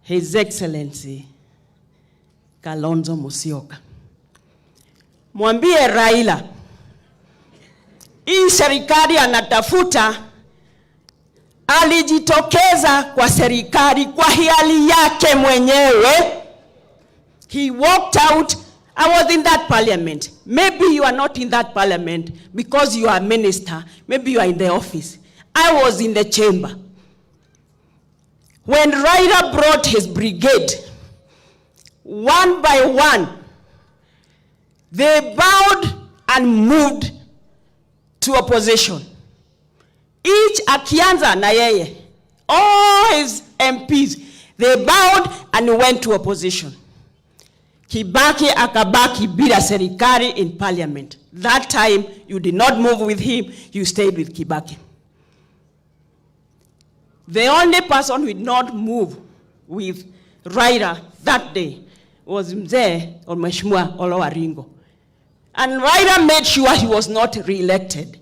His Excellency Kalonzo Musyoka. Mwambie Raila, hii serikali anatafuta, alijitokeza kwa serikali kwa hiari yake mwenyewe. He walked out. I was in that parliament. Maybe you are not in that parliament because you are a minister. Maybe you are in the office. I was in the chamber. When Raila brought his brigade, one by one, they bowed and moved to opposition. Each akianza na yeye, all his MPs, they bowed and went to opposition. Kibaki akabaki bila serikali in parliament. That time, you did not move with him, you stayed with Kibaki. The only person who did not move with Raila that day was Mzee or Mheshimiwa Olo Waringo. And Raila made sure he was not re-elected.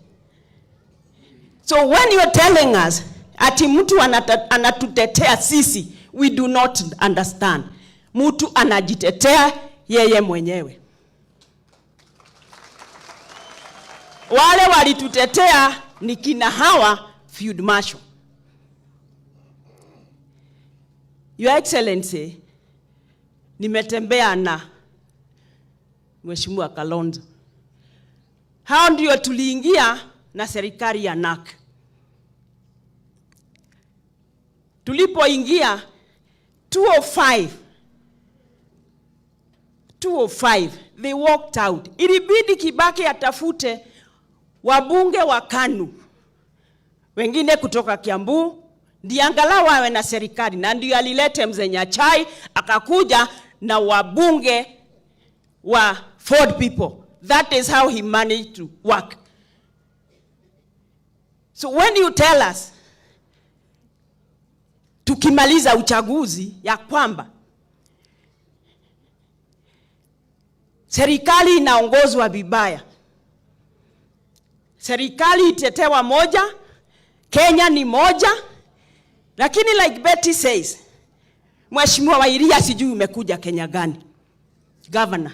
So when you're telling us, ati mtu anatutetea sisi, we do not understand. Mtu anajitetea yeye mwenyewe. Wale walitutetea ni kina hawa Field Marshal. Your Excellency, nimetembea na Mheshimiwa Kalonzo. Hao ndio tuliingia na serikali ya NAK. Tulipoingia 205, they walked out. Ilibidi Kibaki atafute wabunge wa KANU, wengine kutoka Kiambu, ndiye angalau wawe na serikali, na ndio alilete Mzee Nyachai akakuja na wabunge wa Ford people. That is how he managed to work. So when you tell us tukimaliza uchaguzi ya kwamba serikali inaongozwa vibaya. Serikali itetewa moja, Kenya ni moja, lakini like Betty says, Mheshimiwa Wairia sijui umekuja Kenya gani? Governor,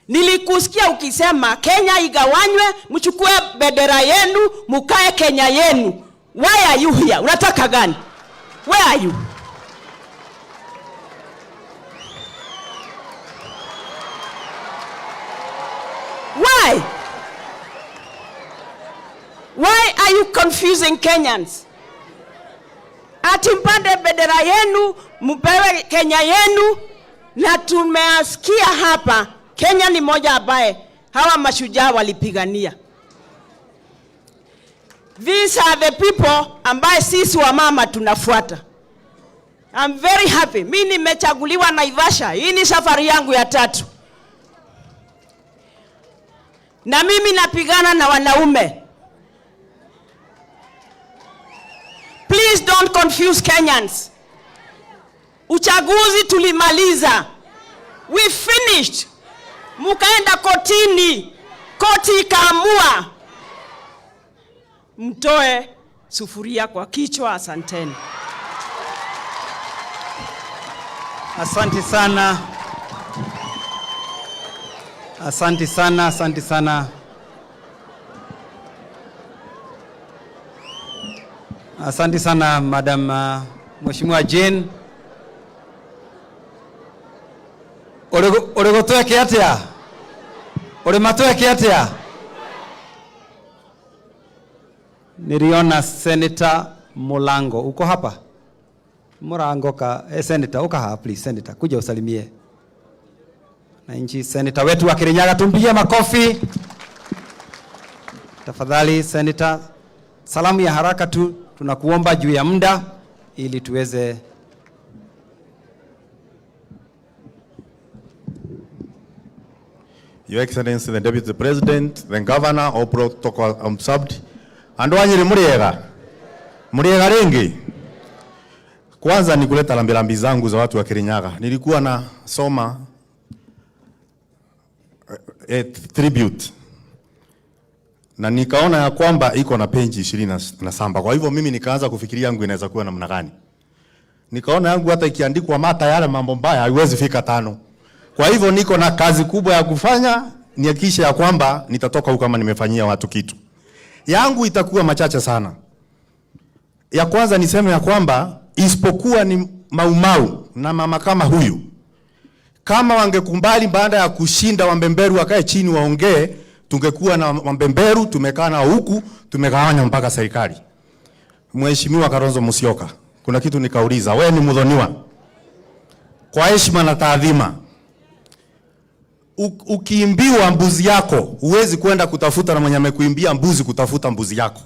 nilikusikia ukisema Kenya igawanywe, mchukue bendera yenu, mukae Kenya yenu. Why are you here? Unataka gani? Where are you? Why? Why are you confusing Kenyans? Ati mpande bendera yenu, mpewe Kenya yenu, na tumeasikia hapa Kenya ni moja ambaye hawa mashujaa walipigania. These are the people ambaye sisi wa mama tunafuata. I'm very happy. Mimi nimechaguliwa Naivasha. Hii ni safari yangu ya 3. Na mimi napigana na wanaume. Please don't confuse Kenyans. Uchaguzi tulimaliza. We finished. Mukaenda kotini. Koti ikaamua. Mtoe sufuria kwa kichwa. Asanteni. Asante sana. Asante sana, asante sana. Asante sana Madam Mheshimiwa Jane. Ore gotweke atia? Ore matweke atia? Niliona Senator Mulango. Uko hapa? Mulango ka Senator uka hapa please Senator kuja usalimie. Na nchi Senator wetu wa Kirinyaga tumpigie makofi. Tafadhali Senator, salamu ya haraka tu tunakuomba juu ya muda ili tuweze. Your Excellency, the Deputy President, the Governor, all protocol observed. Andu Anyeri muriega rengi. Kwanza ni kuleta lambilambi zangu za watu wa Kirinyaga. Nilikuwa na soma tribute na nikaona ya kwamba iko na peji 27. Kwa hivyo mimi nikaanza kufikiria yangu inaweza kuwa namna gani. Nikaona yangu hata ikiandikwa mata yale mambo mbaya haiwezi fika 5. Kwa hivyo niko na kazi kubwa ya kufanya, nihakikishe ya kwamba nitatoka huko kama nimefanyia watu kitu. Yangu itakuwa machache sana. Ya kwanza niseme ya kwamba isipokuwa ni Maumau na mama kama huyu, kama wangekumbali baada ya kushinda Wambemberu wakae chini waongee, tungekuwa na Wambemberu tumekaa na huku tumegawanya mpaka serikali. Mheshimiwa Kalonzo Musyoka, kuna kitu nikauliza, wewe ni Muthoniwa? Kwa heshima na taadhima, ukiimbiwa mbuzi yako huwezi kwenda kutafuta na mwenye amekuimbia mbuzi kutafuta mbuzi yako,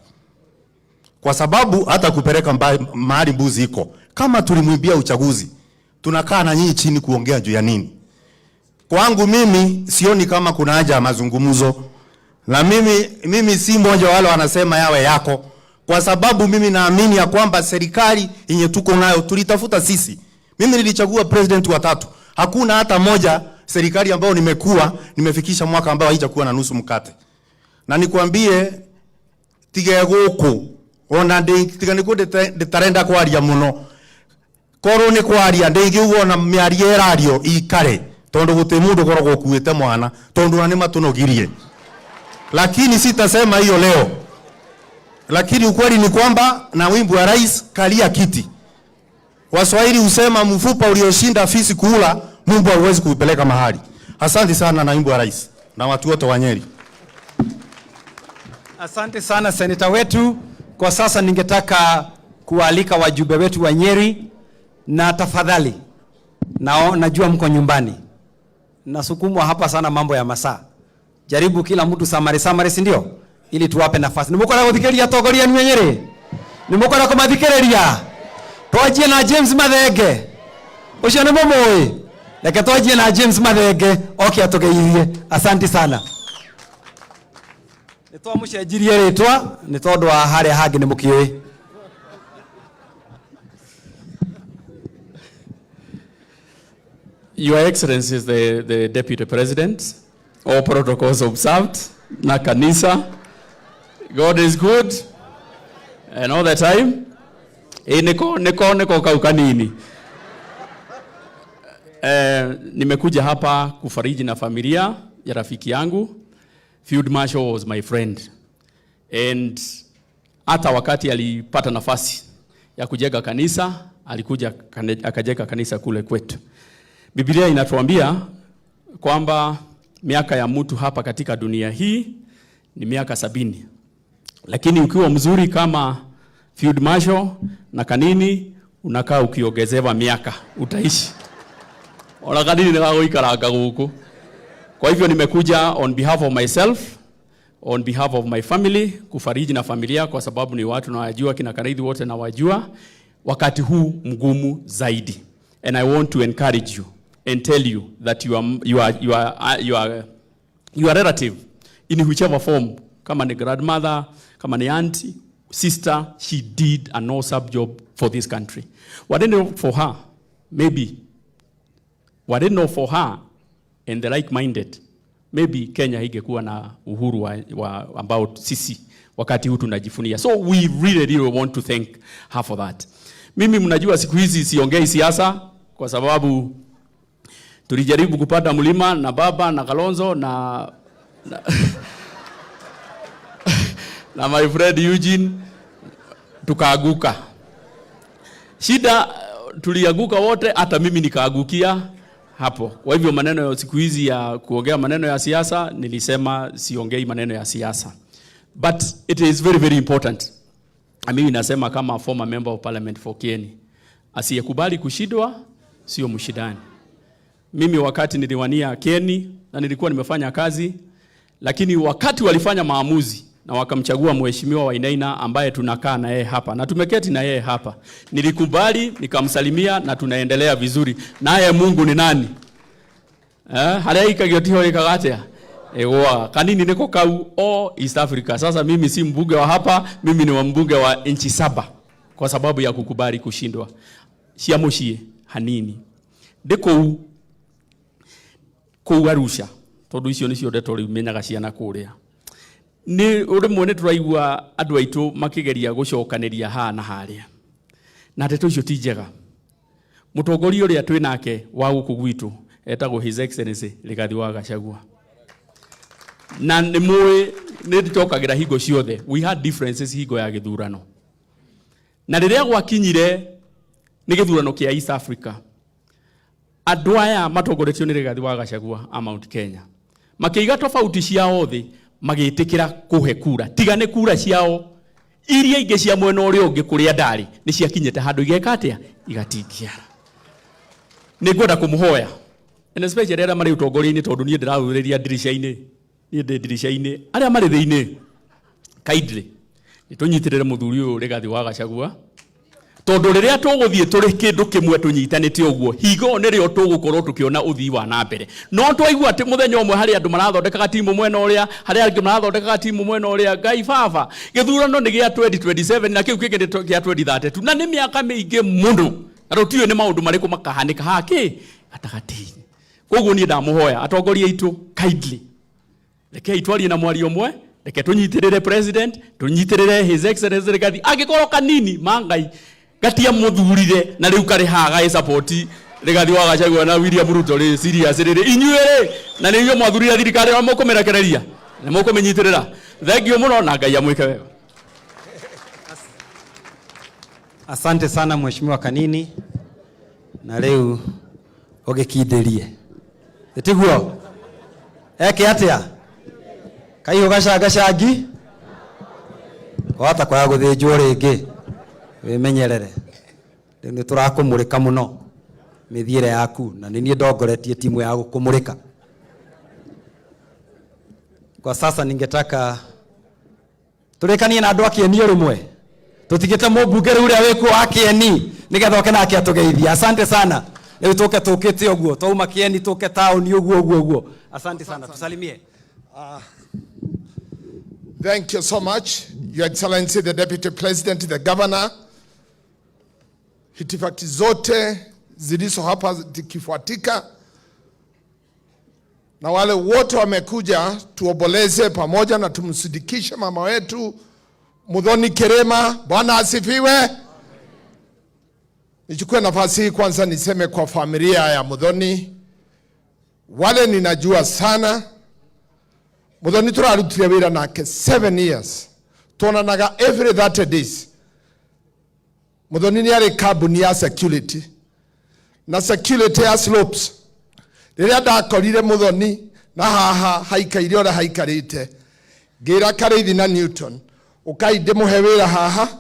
kwa sababu hata kupeleka mahali mbuzi iko. Kama tulimwimbia uchaguzi, tunakaa na nyinyi chini kuongea juu ya nini? Kwangu mimi sioni kama kuna haja ya mazungumzo, na mimi si mmoja wale wanasema yawe yako, kwa sababu mimi naamini ya kwamba serikali yenye tuko nayo tulitafuta sisi. Mimi nilichagua president wa 3. Hakuna hata moja serikali ambayo nimefikisha mwaka ambao haijakuwa na nusu mkate. Na nikwambie tige guku ona tiga niko ndetarenda kwaria muno. Koro ni kwaria ndingiugo na miarie radio ikare tondu guti mundu korogwo kuite mwana tondu na nimatunogirie. Lakini sitasema hiyo leo. Lakini ukweli ni kwamba na wimbo wa rais kalia kiti. Waswahili husema mfupa ulioshinda fisi kula Mungu hawezi kuipeleka mahali. Asante sana na wimbo wa rais na watu wote wa Nyeri. Asante sana Senator wetu. Kwa sasa ningetaka kualika wajumbe wetu wa Nyeri, na tafadhali najua mko nyumbani. Nasukumwa hapa sana mambo ya masaa. Jaribu kila mtu samari si ndio? Ili tuwape nafasi. Nimukora kuthikeria togoria ni Nyeri. Nimukora kumathikereria. Twajie na James Mathenge. Ucio ni mumui. Leke twajie na James Mathenge oke atugeithie. Asante sana. Nitwa mushenjirie ritwa ni tondu wa haria hangi ni mukiui. Your Excellency is the Deputy President. All protocols observed. Na kanisa. God is good. And all the time. Niko kaukanini. Nimekuja hapa kufariji na familia ya rafiki yangu. Field Marshal was my friend. And hata wakati alipata nafasi ya kujenga kanisa, alikuja akajenga kanisa kule kwetu. Biblia inatuambia kwamba miaka ya mtu hapa katika dunia hii ni miaka 70. Lakini ukiwa mzuri kama Field Marshal na kanini, unakaa ukiongezewa miaka, utaishi. Ona kanini nikagoikaranga guku. Kwa hivyo nimekuja on behalf of myself, on behalf of my family, kufariji na familia kwa sababu ni watu nawajua, kina Karithi wote nawajua, wakati huu mgumu zaidi. And I want to encourage you and tell you that your relative in whichever form, kama ni grandmother, kama ni auntie, sister, she did an awesome job for this country. What I know for her, maybe, what I know for her and the like-minded, maybe Kenya ingekuwa na uhuru wa ambao sisi wakati huu tunajifunia. So we really want to thank her for that. Mimi mnajua siku hizi siongei siasa kwa sababu tulijaribu kupanda mlima na baba na Kalonzo na na my friend Eugene tukaaguka. Shida tuliaguka wote, hata mimi nikaagukia hapo. Kwa hivyo maneno ya siku hizi ya kuongea maneno ya siasa, nilisema siongei maneno ya siasa. But it is very important. Mimi nasema kama former member of parliament for Kieni, asiyekubali kushindwa sio mshindani. Mimi wakati niliwania Kieni na nilikuwa nimefanya kazi, lakini wakati walifanya maamuzi na wakamchagua mheshimiwa Wainaina ambaye tunakaa na yeye hapa na tumeketi na yeye hapa, nilikubali, nikamsalimia na tunaendelea vizuri. Naye Mungu ni nani? Haria ikagiotiho ikagatea. Ewa, kanini niko kau o East Africa. Sasa mimi si mbunge wa hapa, mimi ni mbunge wa nchi 7 kwa sababu ya kukubali kushindwa. Siamushie hanini. Ndiko kugarusha. Tondu icio nicio ndeto ri menyaga ciana kuria. Ni urimwe ni turaigua andu aitu makigeria gucokaniria ha na haria. Na ndeto icio ti njega. Mutongoria uria twi nake wa guku gwitu etagwo His Excellency Rigathi wa Gachagua. Na nimwe nititokagira hingo ciothe. We had differences hingo ya githurano. Na riria gwakinyire ni githurano kia East Africa, andu aya matongoretio ni Rigathi wa Gachagua a Mount Kenya, makiiga tofauti ciao thi magitikira kuhe kura, tigane kura ciao iria ingi cia mwena uria ungi kuria ndari ni ciakinyete handu igeka atia igatingia. Ni ngwenda kumuhoya and especially aria mari utongoria-ini tondu nie ndirauriria dirisha-ini, nie ndi dirisha-ini, aria mari thiini kindly nitunyitirire muthuri uyu Rigathi wa Gachagua, tondu riria tuguthie turi kindu kimwe tunyitanite uguo, higo ni rio tugukorwo tukiona uthii wa na mbere. No twaigua ati muthenya umwe hari andu marathondekaga timu mwena uria, hari angi marathondekaga timu mwena uria, Ngai baba githurano ni gia 2027 na kiu kingi gia 2032 na ni miaka mingi muno, na rutiwe ni maundu mariku makahanika haki atagati. Koguo ni ndamuhoya atongoria itu kindly, reke itwarie na mwari umwe, reke tunyitirire president, tunyitirire His Excellency Rigathi agikorwo kanini mangai gatia muthurire na riu kari haga support Rigathi wa Gachagua na William Ruto ri serious riri inyuere na niyo mwathurira thirikari wa mukumerekereria na mukumenyitirira. Thank you muno na Ngai amwike wega. Asante sana mheshimiwa Kanini, na leo ogekinderie etiguo eke atia kai ugacangacangi wata kwa guthinjwo ringi wimenyerere ni turakumurika muno mithiire yaku na ni nie ndongoretie timu ya gukumurika. Kwa sasa ningetaka turekanie na andu akieni rumwe tutigite mumbunge uria wiku akieni nigetha oke nake atugeithia. Asante sana. Leo tuke tukite uguo twauma Kieni tuke town uguo. Asante sana, tusalimie. Thank you so much, Your Excellency, the Deputy President, the Governor. Hitifaki zote zilizo hapa zikifuatika na wale wote wamekuja tuomboleze pamoja na tumsidikishe mama wetu Muthoni Kirima. Bwana asifiwe. Nichukue nafasi hii kwanza niseme kwa familia ya Muthoni, wale ninajua sana. Muthoni turarutire wira nake 7 years. Tuonanaga every 30 days. Muthoni ni ari kambuni ya security. Na security ya slopes. Riria ndakorire Muthoni na haha haikaire ora haikarite. Ngira Kareithi na Newton. Ukaide muhe wira haha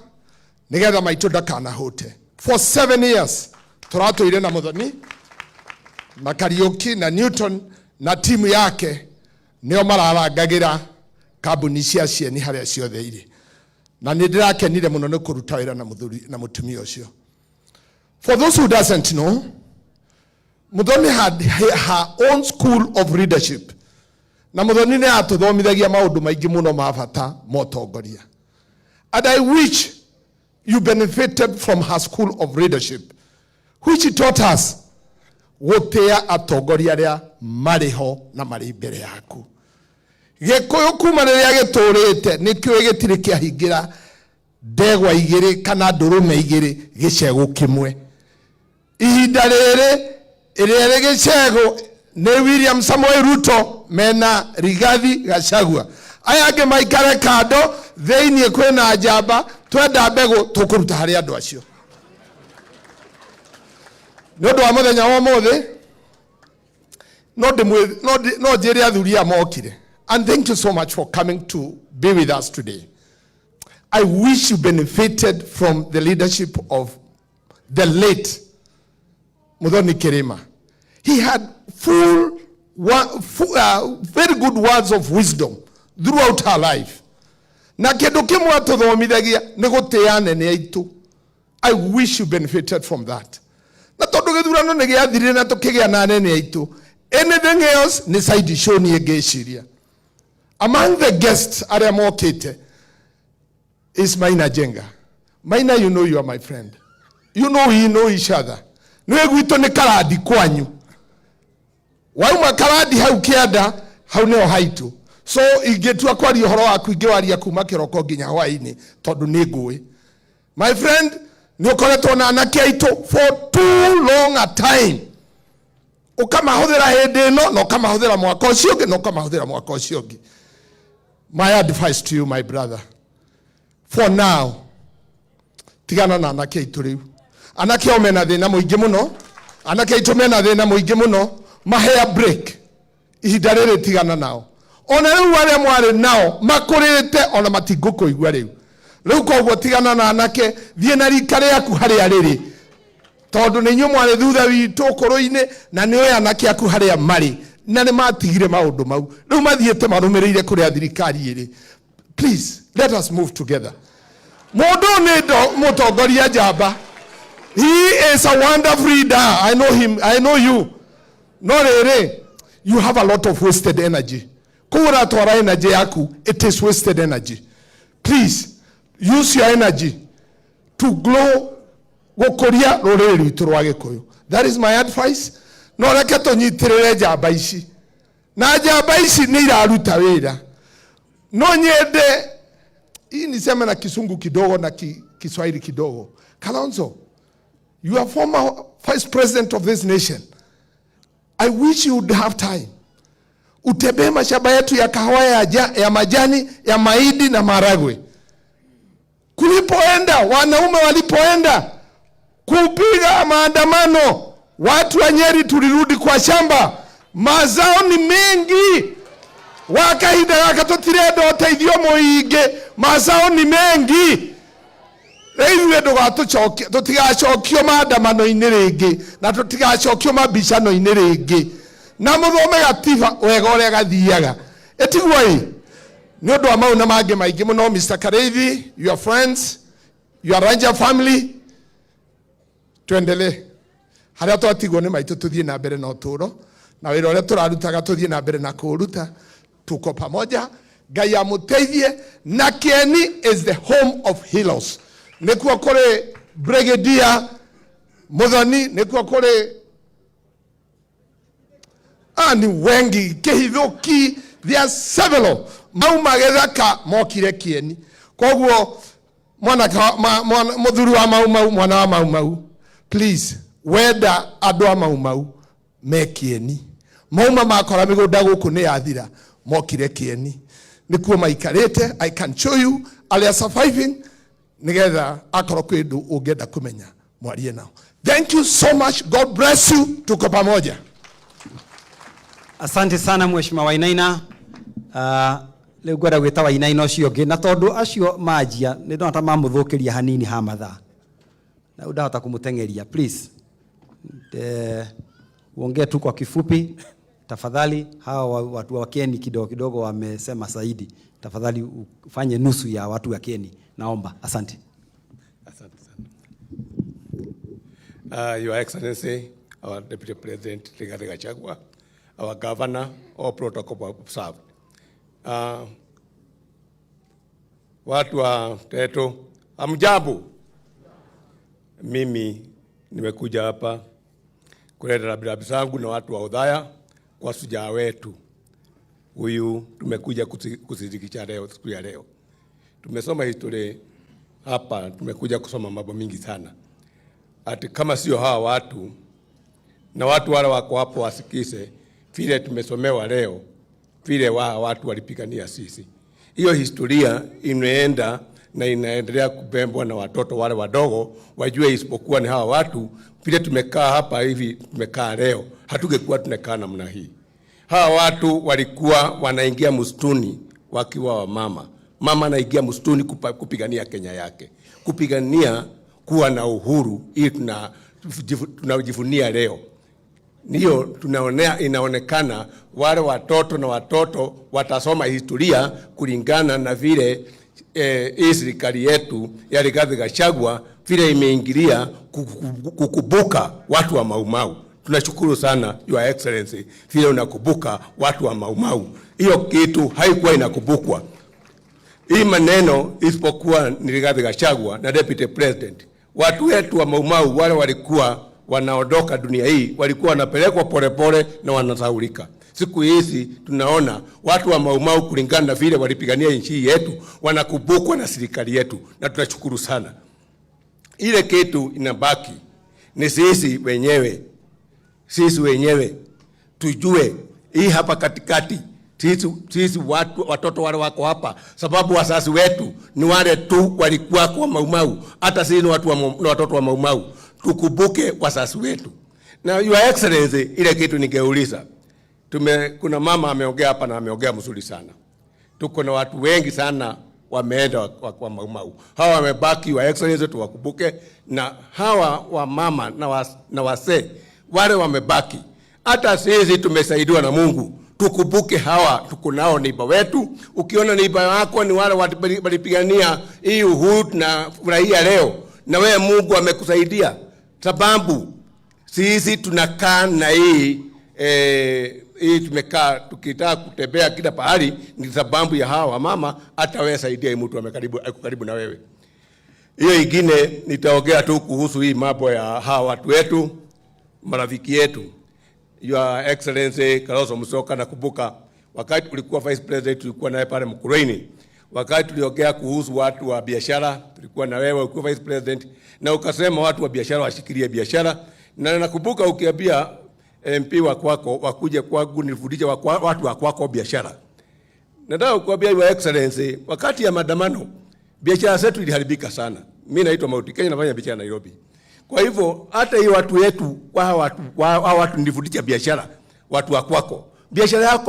nigetha maitu ndakanahote. For 7 years turatuire na Muthoni na Kariuki na Newton na timu yake nio mararangagĩra kambuni cia cieni haria ciothe iri, na nindirakenire muno ni kuruta wira na mutumia ucio. For those who doesn't know, Muthoni had her own school of leadership, na Muthoni ni atuthomithagia maundu maingi muno ma bata motongoria, and I wish you benefited from her school of leadership, which taught us gutia atongoria aria mariho na mari mbere yaku. Gikuyu kuma riria giturite nikio gitiri kiahingira ndegwa igiri kana ndurume igiri gicego kimwe. Ihinda riri iria gicego ni William Samoei Ruto mena Rigathi Gachagua. Aya ange maikare kando theinie kwina njamba twenda mbegu tukuruta hari andu acio. Nondu wa muthenya wa mothe no njire athuri a mokire. And thank you so much for coming to be with us today. I wish you benefited from the leadership of the late Muthoni Kirima. He had very good words of wisdom throughout her life. Na kindu kimwe atuthomithagia ni gutia nene aitu. I wish you benefited from that. Na tondu githurano ni giathirire na tukigia na nene aitu, anything else ni side show ni ngeciria. Among the guests aria mokite is Maina Jenga. Maina, you know you are my friend. You know we know each other. Niwe gwito ni karadi kwanyu. Wauma karadi hau kianda hau neo haitu. So ingetua kwari horo waku ingewaria kuma kiroko nginya hwaini tondu ni ngui. My friend, ni ukoretwo na anake aitu for too long a time. Ukamahuthira hindi no no kamahuthira mwaka ucio ungi no kamahuthira mwaka ucio ungi. My advice to you, my brother, for now, tigana na anake aitu riu. Anake omena thina muingi muno, anake aitu mena thina muingi muno, mahea break. Ihinda riri tigana nao. Ona riu aria mwari nao makurite ona matingukuigua riu. Riu koguo tigana na anake, thie na rika riaku haria riri. Tondu ni nyu mwari thutha witu ukuru-ini na ni oya anake aku haria mari. Na ni matigire maundu mau. Riu mathiete marumireire kuria thirikari iri. Please, let us move together. Mundu ni mutongoria njamba. He is a wonderful leader. I know him. I know you. No rere, you have a lot of wasted energy. Kura twara energy yaku, it is wasted energy. Please, use your energy to grow gukuria ruriri rwitu rwa Gikuyu. That is my advice. No reke tunyitirire njamba ici. Na njamba ici ni iraruta wira. No nyende hii niseme na Kisungu kidogo na Kiswahili kidogo. Kalonzo, you are former vice president of this nation. I wish you would have time. Utembee mashamba yetu ya kahawa ya majani, ya mahindi na maragwe. Kulipoenda, wanaume walipoenda kupiga maandamano, watu wa Nyeri tulirudi kwa shamba. Mazao ni mengi. Wakahinda wakatotire ndoteithio muingi. Mazao ni mengi. Reithuĩ ndũgatũcokia, tũtigacokio maandamano-inĩ rĩngĩ, na tũtigacokio mambicano-inĩ rĩngĩ. Na mũthome gatiba wega ũrĩa gathiaga. Ĩtiguo-ĩ, nĩ ũndũ wa mau na mangĩ maingĩ mũno, Mr. Kareithi, your friends, your Ranger family, tuendelee. Harĩa twatigwo nĩ maitũ tũthiĩ na mbere na ũtũũro, na wĩra ũrĩa tũrarutaga tũthiĩ na mbere na kũũruta. Tuko pamoja. Ngai amũteithie, na Kieni is the home of heroes. Nikuwa kule Brigadier Muthoni, nikuwa kule ni wengi kihithuki, there are several mau magethaka mokire Kieni. Koguo mwana muthuri wa mau mwana wa mau, please wenda andu a mau me Kieni, mauma makora migunda guku ni yathira mokire Kieni, nikuo maikarite. I can show you they are surviving, nigetha akorwo kwi ndu ungenda kumenya mwarie nao. Thank you so much, God bless you, tuko pamoja. Asante sana Mheshimiwa Wainaina. Leo gwada gwita Wainaina ucio ngi na tondu acio majia ni ndota mamuthukiria hanini ha mathaa na udahota kumutengeria, please uongee tu kwa kifupi tafadhali. Hawa watu wa Kieni kidogo wamesema zaidi, tafadhali ufanye nusu ya watu wa Kieni, naomba. Asante. Asante sana. Your Excellency, our Deputy President Rigathi Gachagua, our Governor, all protocol observed. Watu wa Teto, hamjambo. Mimi nimekuja hapa kuleta rambirambi zangu na watu wa Udhaya kwa shujaa wetu huyu. Tumekuja kushirikisha leo, siku ya leo. Tumesoma historia hapa, tumekuja kusoma mambo mingi sana. Ati kama sio hawa watu na watu wale wako hapo wasikise vile tumesomewa leo, vile watu walipigania sisi. Hiyo historia imeenda na inaendelea kubembwa na watoto wale wadogo wajue, isipokuwa ni hawa watu vile tumekaa hapa hivi, tumekaa leo, hatungekuwa tunakaa namna hii. Hawa watu walikuwa wanaingia msituni wakiwa wa mama anaingia msituni kupigania Kenya yake, kupigania kuwa na uhuru ili tunajivunia leo. Ndio tunaonea, inaonekana wale watoto na watoto watasoma historia kulingana na vile serikali yetu ya Rigathi Gachagua vile imeingilia kukubuka watu wa Mau. Tunashukuru sana Your Excellency vile unakubuka watu wa Mau. Hiyo kitu haikuwa inakubukwa. Hii maneno isipokuwa ni Rigathi Gachagua na Deputy President. Watu wetu wa Mau wale walikuwa wanaondoka dunia hii, walikuwa wanapelekwa polepole na wanasahaulika. Siku hizi tunaona watu wa Mau kulingana na vile walipigania nchi yetu wanakubukwa na serikali yetu, na tunashukuru sana. Ile kitu inabaki ni sisi wenyewe tujue hii hapa katikati. Sisi watoto wale wako hapa sababu wazazi wetu ni wale tu walikuwa kwa Mau. Hata sisi ni watoto wa Mau. Tukubuke wazazi wetu. Na Your Excellency, ile kitu ningeuliza. Kuna mama ameongea hapa na ameongea mzuri sana. Tuko na watu wengi sana wameenda kwa Mau. Hawa wamebaki, Your Excellency, tuwakubuke, na hawa wa mama na wase wale wamebaki. Hata sisi tumesaidiwa na Mungu. Tukubuke hawa, tuko nao neighbor wetu. Ukiona neighbor wako ni wale walipigania hii uhuru na furahia leo, na wewe Mungu amekusaidia. Sababu sisi tunakaa na hii tumekaa tukitaka kutembea kila pahali ni sababu ya hawa mama. Hata wewe saidia mtu karibu na wewe. Hiyo ingine nitaongea tu kuhusu hii mambo ya hawa watu wetu, marafiki yetu. Your Excellency Kalonzo Musyoka, nakumbuka wakati ulikuwa Vice President tulikuwa naye pale Mkurueni. Wakati tuliongea kuhusu watu wa biashara, tulikuwa na wewe ukiwa Vice President, na ukasema watu wa biashara washikilie biashara. Na nakumbuka ukiambia MP wa kwako wakuje kwangu nifundishe watu wa kwako biashara. Nataka kukuambia Your Excellency, wakati ya maandamano biashara zetu iliharibika sana. Mimi naitwa Mauti Kenya, nafanya biashara Nairobi. Kwa hivyo hata hii watu wetu watu nifundisha biashara, watu wa kwako biashara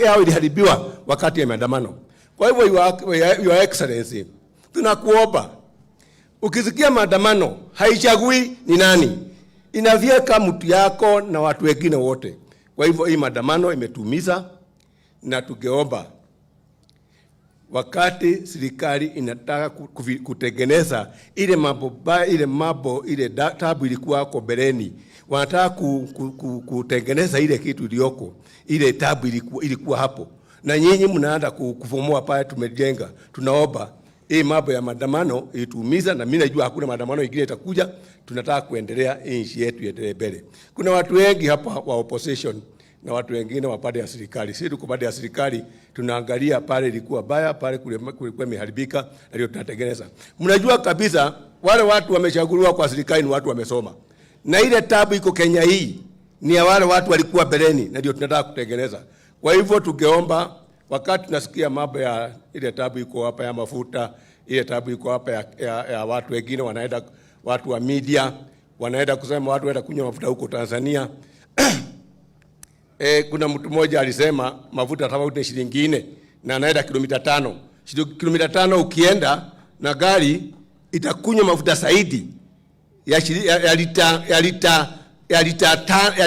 yao iliharibiwa wakati ya maandamano. Kwa hivyo Your Excellency, tunakuomba ukisikia maandamano haichagui ni nani, inavieka mtu yako na watu wengine wote. Kwa hivyo hii maandamano imetumiza, na tugeomba wakati serikali inataka kutengeneza ile tabu ilikuwa hapo beleni, wanataka kutengeneza ile kitu iliyoko, ile tabu ilikuwa hapo, na nyinyi mnaanza kufumoa pale tumejenga. Tunaomba hii mambo ya maandamano ituumiza, na mimi najua hakuna maandamano ingine itakuja. Tunataka kuendelea nchi yetu iendelee mbele. Kuna watu wengi hapa wa opposition na watu wengine wa pande ya serikali. Sisi tuko pande ya serikali, tunaangalia pale ilikuwa baya, pale kulikuwa imeharibika, na ndio tunatengeneza. Mnajua kabisa wale watu wamechaguliwa kwa serikali ni watu wamesoma, na ile tabu iko Kenya hii ni ya wale watu walikuwa beleni, na ndio tunataka kutengeneza. Kwa hivyo tungeomba, wakati tunasikia mambo ya ile tabu iko hapa ya mafuta, ile tabu iko hapa ya watu wengine wanaenda, watu wa media wanaenda kusema watu waenda kunywa mafuta huko Tanzania. Kuna mtu mmoja alisema mafuta tofauti ni shilingi 4 na anaenda kilomita 5. Kilomita 5 ukienda na gari itakunywa mafuta zaidi ya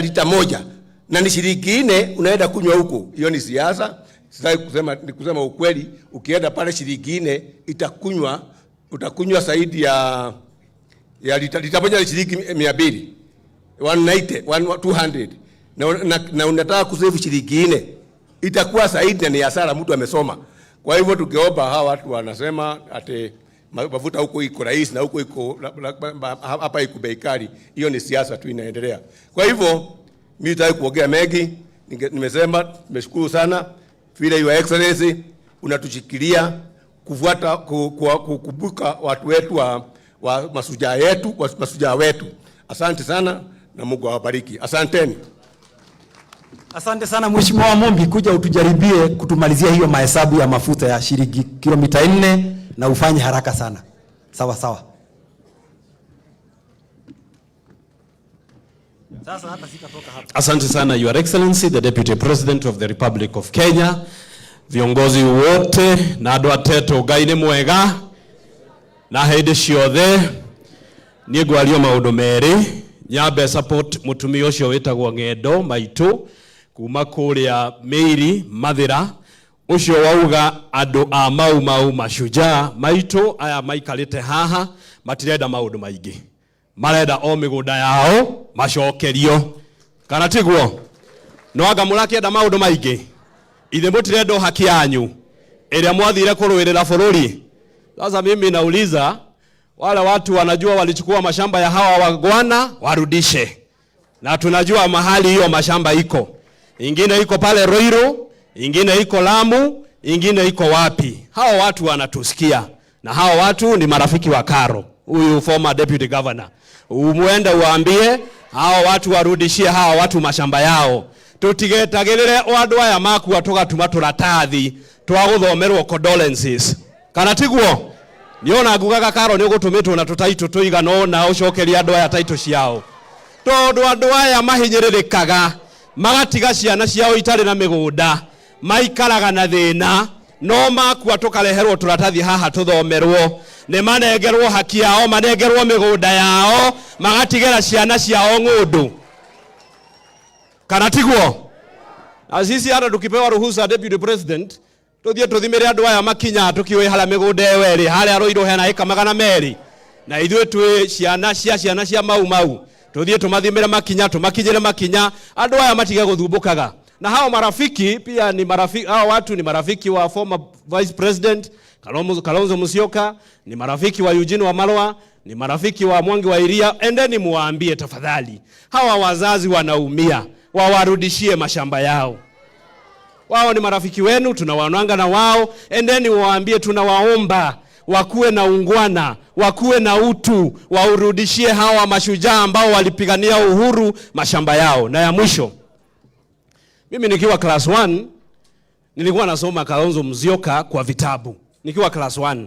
lita moja, na ni shilingi 4 unaenda kunywa huko. Hiyo ni siasa. Sasa kusema ukweli, ukienda pale shilingi 4 utakunywa zaidi ya lita moja ni shilingi 200, 190, 200. Na unataka kusave shilingi 4, itakuwa zaidi na ni hasara mtu amesoma. Kwa hivyo tukiomba hawa watu wanasema ate mafuta huko iko rahisi na huko iko hapa iko bei kali, hiyo ni siasa tu inaendelea. Kwa hivyo mimi nataka kuongea mengi, nimesema tumeshukuru sana vile Your Excellency unatushikilia kufuata kukumbuka watu wetu wa mashujaa wetu. Asante sana na Mungu awabariki. Asanteni. Asante sana Mheshimiwa Mumbi, kuja utujaribie kutumalizia hiyo mahesabu ya mafuta ya shilingi kilomita 4 na ufanye haraka sana. Sawa sawa. Sasa hata sitatoka hapa. Asante sana Your Excellency the Deputy President of the Republic of Kenya, viongozi wote na andũ ateto, Ngai nĩ mwega na hĩndĩ ciothe. Niĩ ngwaria maũndũ merĩ. Nyambe support mũtumia ũcio wĩtagwo Ng'endo Maitũ kuma kũrĩa Nyeri Mathira, ũcio wauga andũ a mau mashujaa maitũ aya maikarĩte haha matirenda maũndũ maingĩ, marenda o mĩgũnda yao macokerio, kana tiguo? No anga mũrakĩenda maũndũ maingĩ? Ithe mũtirenda haki yanyu ĩrĩa mwathire kũrũĩrĩra bũrũri? Sasa mimi nauliza, wale watu wanajua walichukua mashamba ya hawa wagwana warudishe, na tunajua mahali hiyo mashamba iko. Ingine iko pale Ruiru, ingine iko Lamu, ingine iko wapi. Hao watu wanatusikia, na hao watu ni marafiki wa Karo, huyu former deputy governor. Umuende uambie hao watu warudishie hao watu mashamba yao. Tutigetagirire andũ aya makuwa tugatuma turatathi twa guthomerwo condolences, kana tiguo? Niona ngugaga Karo nĩ gũtũmĩtwo na tũtaitũ tũigana ũna ũcokeria andũ aya taitũ ciao, tondũ andũ aya mahinyĩrĩrĩkaga magatiga ciana ciao itarĩ na mĩgũnda, maikaraga na thĩna, no makuwa tũkareherwo tũratathi haha tũthomerwo, nĩ manengerwo haki yao, manengerwo mĩgũnda yao, magatigĩra ciana ciao ng'ũndũ, kana tiguo? Na sisi hata tukipewa ruhusa Deputy President, tuthie tuthimire andu aya makinya tukiwe hala migunda eweri haria Ruiru hena eka 200, na ithuĩ twi ciana cia mau tuthie tumathimire makinya tumakinyire makinya, andu aya matige guthumbũkaga. Na hao marafiki pia ni marafiki, hao watu ni marafiki wa former Vice President Kalonzo Musyoka, ni marafiki wa Eugene Wamalwa, ni marafiki wa Mwangi wa Iria. Endeni muwaambie tafadhali, hawa wazazi wanaumia, wawarudishie mashamba yao. Wao ni marafiki wenu, tunawaonanga na wao. Endeni waambie, tunawaomba wakuwe na ungwana, wakuwe na utu, waurudishie hawa mashujaa ambao walipigania uhuru mashamba yao. Na ya mwisho, mimi nikiwa class 1 nilikuwa nasoma Kalonzo Musyoka kwa vitabu nikiwa class 1.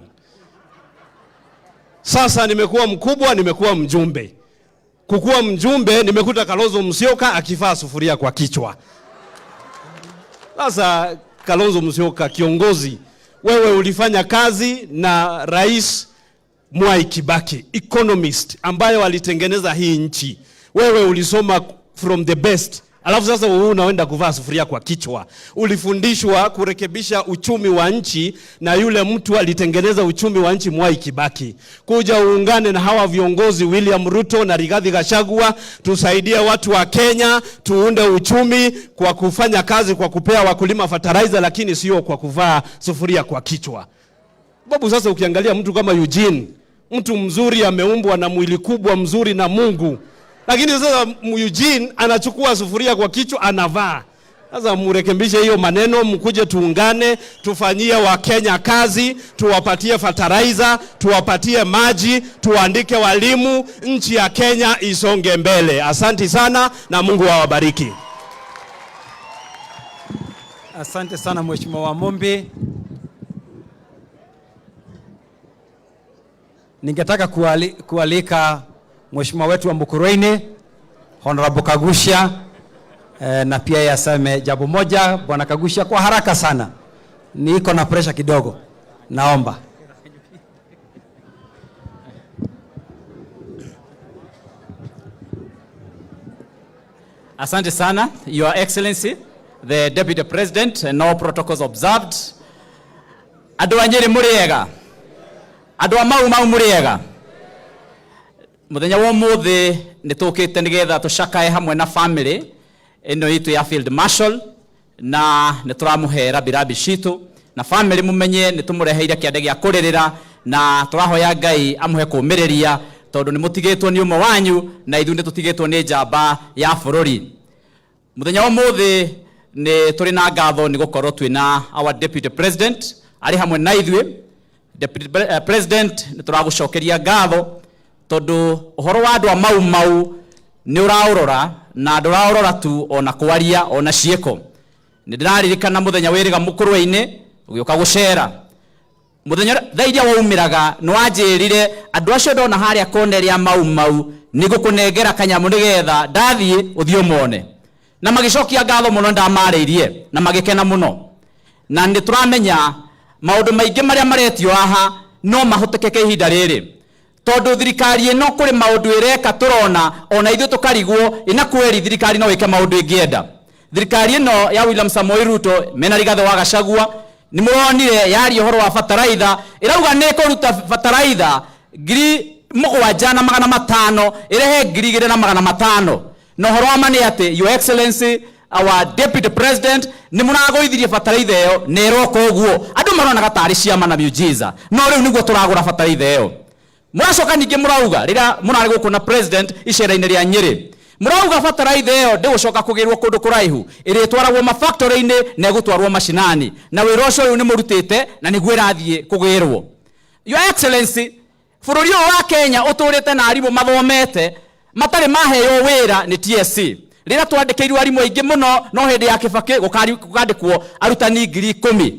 Sasa nimekuwa mkubwa, nimekuwa mjumbe. Kukuwa mjumbe nimekuta Kalonzo Musyoka akivaa sufuria kwa kichwa. Sasa Kalonzo Musyoka kiongozi, wewe ulifanya kazi na Rais Mwai Kibaki, economist ambaye walitengeneza hii nchi. Wewe ulisoma from the best. Alafu sasa wewe unaenda kuvaa sufuria kwa kichwa. Ulifundishwa kurekebisha uchumi wa nchi na yule mtu alitengeneza uchumi wa nchi, Mwai Kibaki. Kuja uungane na hawa viongozi William Ruto na Rigathi Gachagua, tusaidie watu wa Kenya, tuunde uchumi kwa kufanya kazi, kwa kupea wakulima fertilizer, lakini sio kwa kuvaa sufuria kwa kichwa. Babu, sasa ukiangalia mtu kama Eugene, mtu mzuri, ameumbwa na mwili kubwa mzuri na Mungu, lakini sasa Eugene anachukua sufuria kwa kichwa anavaa. Sasa murekebishe hiyo maneno, mkuje tuungane, tufanyie Wakenya kazi, tuwapatie fertilizer, tuwapatie maji, tuandike walimu, nchi ya Kenya isonge mbele. Asante sana na Mungu awabariki. Asante sana Mheshimiwa Mombi. Ningetaka kualika Mheshimiwa wetu wa Mukurweini, Honorable Kagusha, na pia yaseme jambo moja. Bwana Kagusha, kwa haraka sana, niko na pressure kidogo, naomba. Asante sana, Your Excellency, the Deputy President, and all protocols observed. Andũ a Nyeri mũrĩega, andũ a Mau mũrĩega. Mũthenya wa ũmũthĩ nĩtũkĩte nĩgetha tũcakae hamwe na family ĩno itu ya Field Marshal, na nĩtũramũhe rabirabi citũ, na family mũmenye nĩtũmũreheire kĩande gĩa kũrĩrĩra, na tũrahoya Ngai amũhe kũmĩrĩria tondũ nĩmũtigĩtwo nĩ ũmwe wanyu na ithuĩ nĩtũtigĩtwo nĩ njamba ya bũrũri. Mũthenya wa ũmũthĩ nĩ tũrĩ na ngatho nĩ gũkorwo twĩna our Deputy President arĩ hamwe na ithuĩ. Deputy President, nĩtũragũcokeria ngatho tondũ ũhoro wa andũ a Mau nĩ ũraũrora, na ndũraũrora tu ona kwaria ona ciĩko. Nĩndĩraririkana mũthenya wĩrĩga Mũkũrwe-inĩ ũgĩũka gũcera, mũthenya thaa iria waumĩraga nĩwanjĩrire andũ acio ndona harĩa kona ya Mau nĩngũkũnengera kanyamũ nĩgetha ndathiĩ ũthiĩ ũmone, na magĩcokia ngatho mũno ndamarĩirie na magĩkena mũno. Na nĩtũramenya maũndũ maingĩ marĩa maretio haha no mahotekeke ihinda rĩrĩ, tondũ thirikari ĩno kũrĩ maũndũ ĩreka tũrona ona ithuĩ tũkarigwo ĩna kweri thirikari no ĩke maũndũ ĩngĩenda. Thirikari ĩno ya William Samoei Ruto mena Rigathĩ wa Gachagua nĩ mũronire yari ũhoro wa fertilizer, ĩrauga nĩ kũruta fertilizer 7,500 ĩrehe 2,500. Na ũhoro wa ma nĩ atĩ, Your Excellency, our Deputy President, nĩ mũragũithirie fertilizer ĩyo na ĩroka ũguo. Andũ maronaga tarĩ ciama na miujiza, no rĩu nĩguo tũragũra fertilizer ĩyo. Mũracoka ningĩ mũrauga rĩrĩa mũrarĩ gũkũ na President icera-inĩ rĩa Nyeri, mũrauga fertilizer ĩyo ndĩgũcoka kũgĩrwo kũndũ kũraihu, ĩrĩtwaragwo mafactory-inĩ na ĩgũtwarwo macinani, na wĩra ũcio ũyũ nĩ mũrutĩte na nĩguo ĩrathiĩ kũgĩrwo. Your Excellency, bũrũri ũyũ wa Kenya ũtũrĩte na arimũ mathomete matarĩ maheo wĩra nĩ TSC. Rĩrĩa twandĩkĩirwo arimũ aingĩ mũno, no hĩndĩ ya Kibaki gũkandĩkwo arutani 10,000.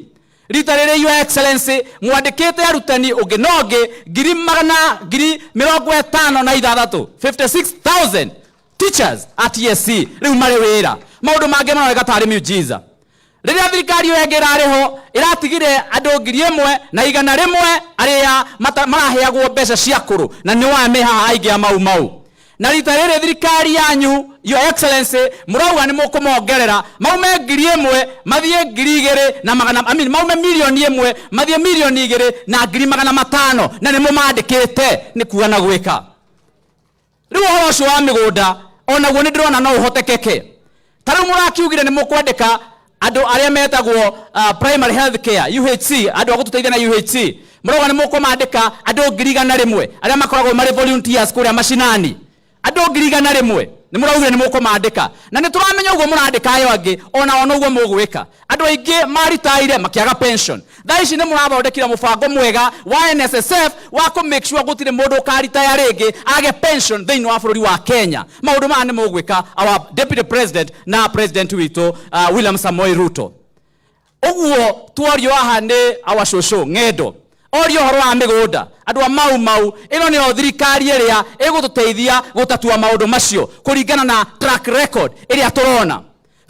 Rita rĩrĩ, Your Excellency, mwandĩkĩte arutani ũngĩ na ũngĩ 56,000, 56,000 teachers at TSC rĩu marĩ wĩra. Maũndũ mangĩ maroneka tarĩ miujiza. Rĩrĩa thirikari ĩyo ĩngĩ ĩrarĩho ĩratigire andũ 1,100 arĩa maraheagwo mbeca cia kũrũ, na nĩ wame haha aingĩ a Mau. Na rita rĩrĩ thirikari yanyu, Your Excellency, mũrauga nĩ mũkũmongerera maume 1,000 mathiĩ 2,000 na magana, maume 1,000,000 mathiĩ 2,200 na 500,000, na nĩ mũmandĩkĩte nĩ kuga na gwĩka. Rĩu ũhoro ũcio wa mĩgũnda onaguo nĩ ndĩrona no ũhotekeke. Ta rĩu mũrakiugire nĩ mũkwandĩka andũ arĩa metagwo primary health care UHC, andũ a gũtũteithia na UHC, mũrauga nĩ mũkũmandĩka andũ 100,000 arĩa makoragwo marĩ volunteers kũrĩa macinani, andũ 100,000 nĩ mũraugire nĩ mũkũmandĩka, na nĩ tũramenya ũguo mũrandĩka ayo angĩ ona ũguo mũgwĩka. Andũ aingĩ maritaire makĩaga pension. Thaa ici nĩ mũrathondekire mũbango mwega wa NSSF wa kũ make sure gũtirĩ mũndũ ũkaritaya rĩngĩ age pension thĩinĩ wa bũrũri wa Kenya. Maũndũ maya nĩ mũgwĩka our Deputy President na President witũ William Samoei Ruto. Ũguo tuorio haha nĩ our cũcũ Ng'endo, orio ũhoro wa mĩgũnda, andũ a Mau ĩno nĩyo thirikari ĩrĩa ĩgũtũteithia gũtatua maũndũ macio kũringana na track record ĩrĩa tũrona.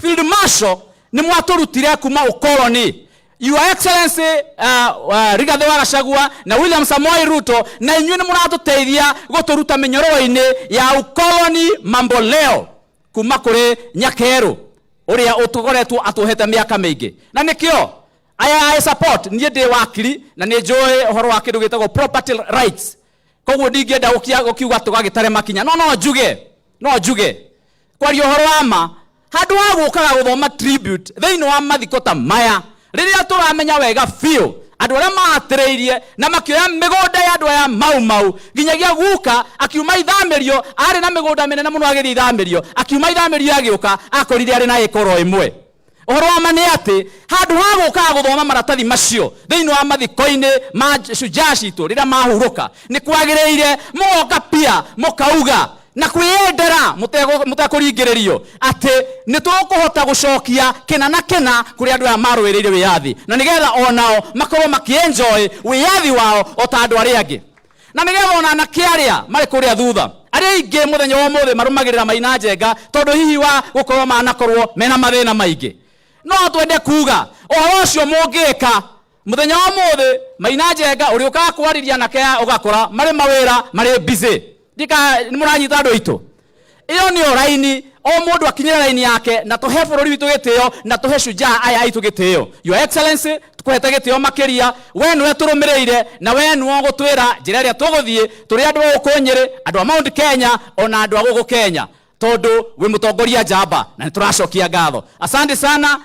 Field Marshal nĩ mwatũrutire kuma ũkoroni. Your Excellency, Rigathĩ wa Gachagua na William Samoei Ruto, na inyuĩ nĩ mũratũteithia gũtũruta mĩnyororo-inĩ ya ukoloni mambo leo kuma kũrĩ Nyakeru ũrĩa ũtũgoretwo atũhete mĩaka mĩingĩ. Na nĩkĩo I support, niĩ ndĩ wakiri na nĩ njũĩ ũhoro wa kĩndũ gĩtagwo property rights. Koguo ndingĩenda gũkiuga tũgagĩtare makinya. No njuge kwaria ũhoro wa ma, handũ ha gũkaga gũthoma tribute thĩinĩ wa mathiko ta maya, rĩrĩa tũramenya wega biũ andũ arĩa mahatĩrĩirie na makĩoya mĩgũnda ya andũ aya Mau nginyagia guka akiuma ithamĩrio, arĩ na mĩgũnda mĩnene mũno agĩthiĩ ithamĩrio, akiuma ithamĩrio agĩũka akorire arĩ na ĩkoro ĩmwe. ohoro wa mane ati handu ha guka guthoma maratathi macio thiini wa mathiko-ini ma shujaa citu rira mahuruka ni kwagireire mugoka pia mukauga na kwiyendera mutakuringiririo ati ni tukuhota gucokia kina na kina kuri andu aya marwirire wiyathi na nigetha onao makorwo makienjoy wiyathi wao o ta andu aria angi na nigetha ona anake aria mari kuria thutha aria ingi muthenya wa muthe marumagirira Maina Njenga tondu hihi wa gukorwo manakorwo mena mathina maingi no twende kuga ohoro ucio mungika muthenya wa muthe Maina Njenga uri ukaga kwariria anake ugakora mari mawira mari busy dika ni muranyita andu itu iyo ni oraini o mundu akinyira raini yake na tuhe bururi witu gitio na tuhe shujaa aya aitu gitio. Your Excellency tukuhete gitio makiria we niwe turumireire na we niwe gutwira njira ria tuguthie turi andu a Nyeri andu a Mount Kenya ona andu a gugu Kenya tondu wi mutongoria njamba na nituracokia ngatho. Asante sana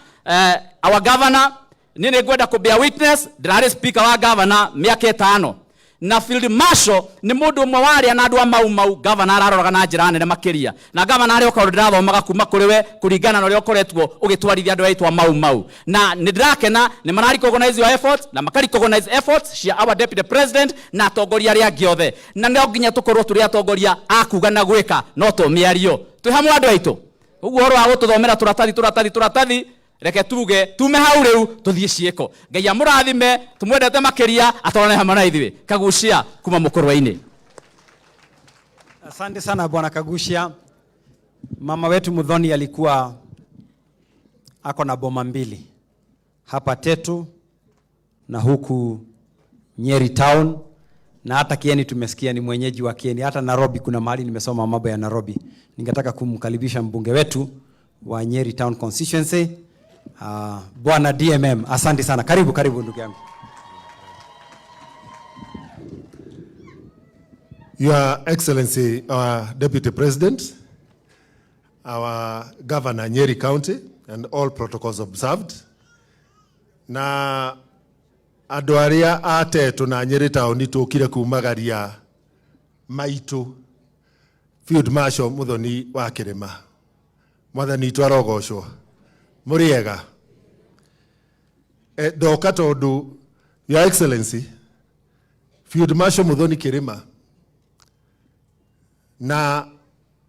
our governor ni ngwenda ku bear witness ndirari speaker wa governor miaka 5 na field marshal ni mundu umwe waria na andu a mau governor aroraga na njira nene makiria na governor ari ukorwo ndirathomaga kuma kuri we kuringana na uria ukoretwo ugitwarithia andu aitwa mau na ndirakena ni marari recognize your efforts na makari recognize efforts cia our deputy president na atongoria aria angi othe na no nginya tukorwo turi atongoria akuga na gwika no to miario twi hamwe andu aitu uguo horo wa gututhomera turatathi reke tuge tume hau riu tuthie cieko ngai amurathime tumwendete makiria atorane hamwe na ithuĩ Kagucia kuma Mũkũrwa-inĩ. Asante sana bwana Kagucia. Mama wetu Muthoni alikuwa ako na boma mbili hapa Tetu na huku Nyeri town na hata Kieni tumesikia ni mwenyeji wa Kieni, hata Nairobi kuna mahali nimesoma mambo ya Nairobi. Ningetaka kumkaribisha mbunge wetu wa Nyeri town constituency bwana DMM. Asante sana, karibu ndugu yangu. Your Excellency, our Deputy President, our Governor Nyeri County, and all protocols observed. Na andu aria Tetu na Nyeri Town tukire kumagaria maitu Field Marshal Muthoni wa Kirima. Mwathani twarogocwo. Muriega. Ndoka tondu Your Excellency, Field Marshal Muthoni Kirima na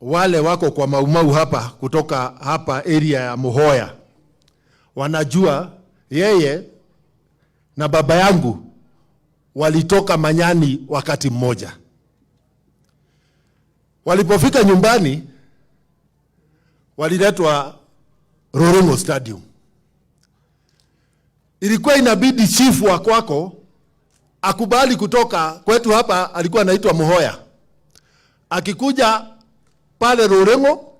wale wako kwa mau hapa kutoka hapa area ya Muhoya wanajua yeye na baba yangu walitoka Manyani wakati mmoja. Walipofika nyumbani waliletwa Rorongo Stadium. Ilikuwa inabidi chief wa kwako akubali kutoka kwetu hapa, alikuwa anaitwa Muhoya. Akikuja pale Rorongo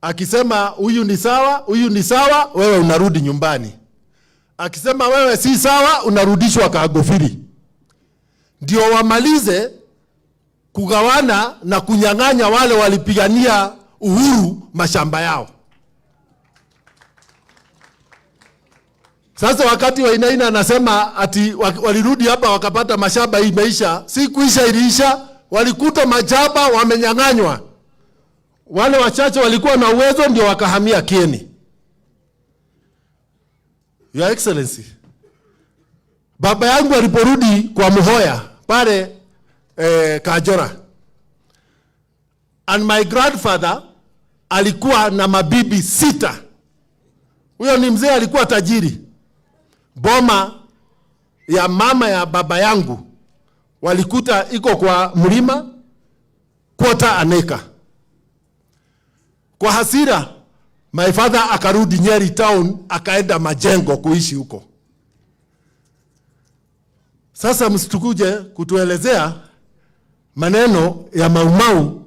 akisema huyu ni sawa, wewe unarudi nyumbani. Akisema wewe si sawa, unarudishwa Kagofiri. Ndio wamalize kugawana na kunyang'anya wale walipigania uhuru mashamba yao. Sasa wakati Wainaina anasema ati walirudi hapa wakapata mashamba hii imeisha, si kuisha, iliisha. Walikuta majaba wamenyang'anywa. Wale wachache walikuwa na uwezo ndio wakahamia Kieni. Your Excellency, baba yangu aliporudi kwa Muhoya pale Kajora, and my grandfather alikuwa na mabibi 6. Huyo ni mzee, alikuwa tajiri. Boma ya mama ya baba yangu walikuta iko kwa mlima quarter an acre. Kwa hasira my father akarudi Nyeri town, akaenda Majengo kuishi huko. Sasa msitukuje kutuelezea maneno ya Mau,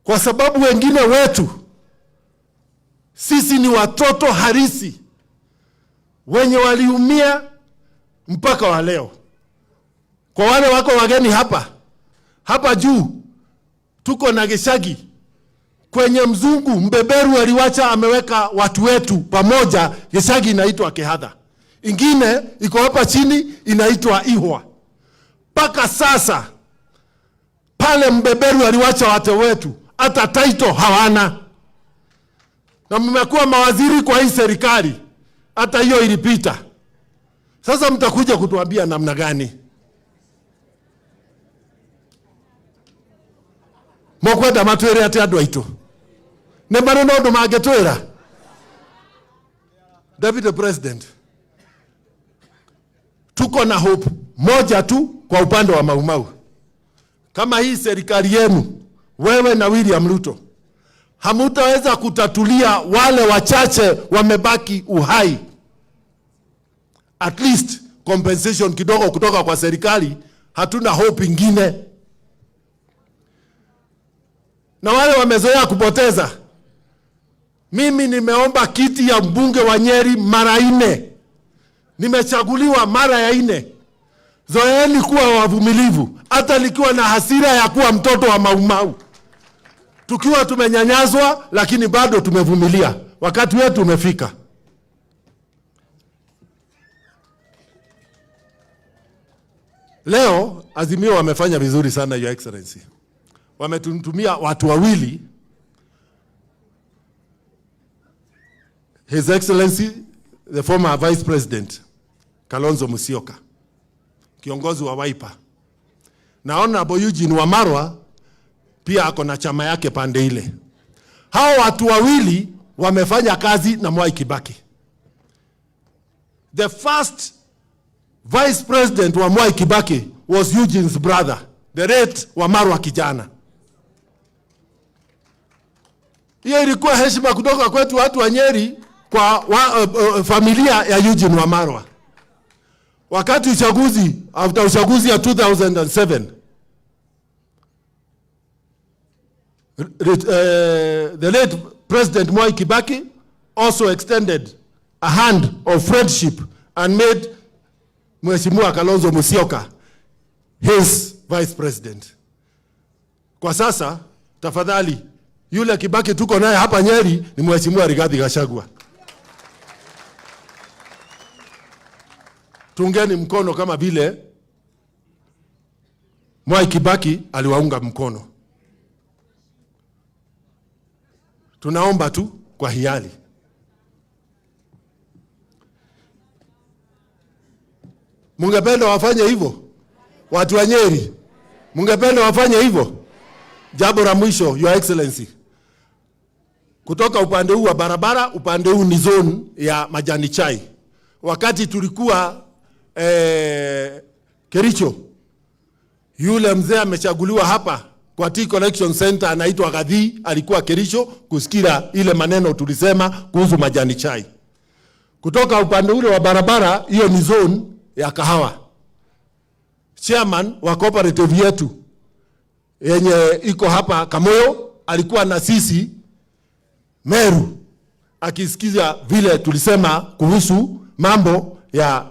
kwa sababu wengine wetu sisi ni watoto harisi wenye waliumia mpaka wa leo. Kwa wale wako wageni hapa juu tuko na Gishagi kwenye mzungu mbeberu aliwacha, ameweka watu wetu pamoja. Gishagi inaitwa Kehadha, ingine iko hapa chini inaitwa Ihwa. Paka sasa pale mbeberu aliwacha watu wetu, hata title hawana. na mmekuwa mawaziri kwa hii serikali, hata hiyo ilipita. Sasa mtakuja kutuambia namna gani? Mokwenda matwere ati andu aitu ne bado no ndo magetwera. Deputy President, tuko na hope moja tu kwa upande wa Mau Mau. Kama hii serikali yenu, wewe na William Ruto, hamutaweza kutatulia wale wachache wamebaki uhai, at least compensation kidogo kutoka kwa serikali, hatuna hope ingine. Na wale wamezoea kupoteza, mimi nimeomba kiti ya mbunge wa Nyeri mara 4. Nimechaguliwa mara ya 4. Zoeeni kuwa wavumilivu, hata nikiwa na hasira ya kuwa mtoto wa Mau Mau. Tukiwa tumenyanyazwa, lakini bado tumevumilia. Wakati wetu umefika. Leo Azimio wamefanya vizuri sana, Your Excellency. Wametutumia watu wawili, His Excellency the former Vice President Kalonzo Musyoka, kiongozi wa Wiper. Naona Eugene Wamalwa pia ako na chama yake pande ile. Hao watu wawili wamefanya kazi na Mwai Kibaki. The first Vice President wa Mwai Kibaki was Eugene's brother, the late Wamalwa kijana. Hiyo ilikuwa heshima kutoka kwetu watu wa Nyeri kwa familia ya Eugene Wamalwa. Wakati after uchaguzi ya 2007, the late President Mwai Kibaki also extended a hand of friendship and made Mheshimiwa Kalonzo Musyoka his Vice President. Kwa sasa, tafadhali, yule Kibaki tuko naye hapa Nyeri ni Mheshimiwa Rigathi Gachagua. Tungeni mkono kama vile Mwai Kibaki aliwaunga mkono. Tunaomba tu kwa hiari. Mungependa wafanye hivyo? Watu wa Nyeri, mungependa wafanye hivyo? Jambo la mwisho, Your Excellency. Kutoka upande huu wa barabara, upande huu ni zone ya majani chai. Wakati tulikuwa Kericho, yule mzee amechaguliwa hapa kwa Tea Collection Center, anaitwa Gadhi, alikuwa Kericho kusikia ile maneno tulisema kuhusu majani chai. Kutoka upande ule wa barabara, hiyo ni zone ya kahawa. Chairman wa cooperative yetu yenye iko hapa Kamoyo alikuwa na sisi Meru, akisikiza vile tulisema kuhusu mambo ya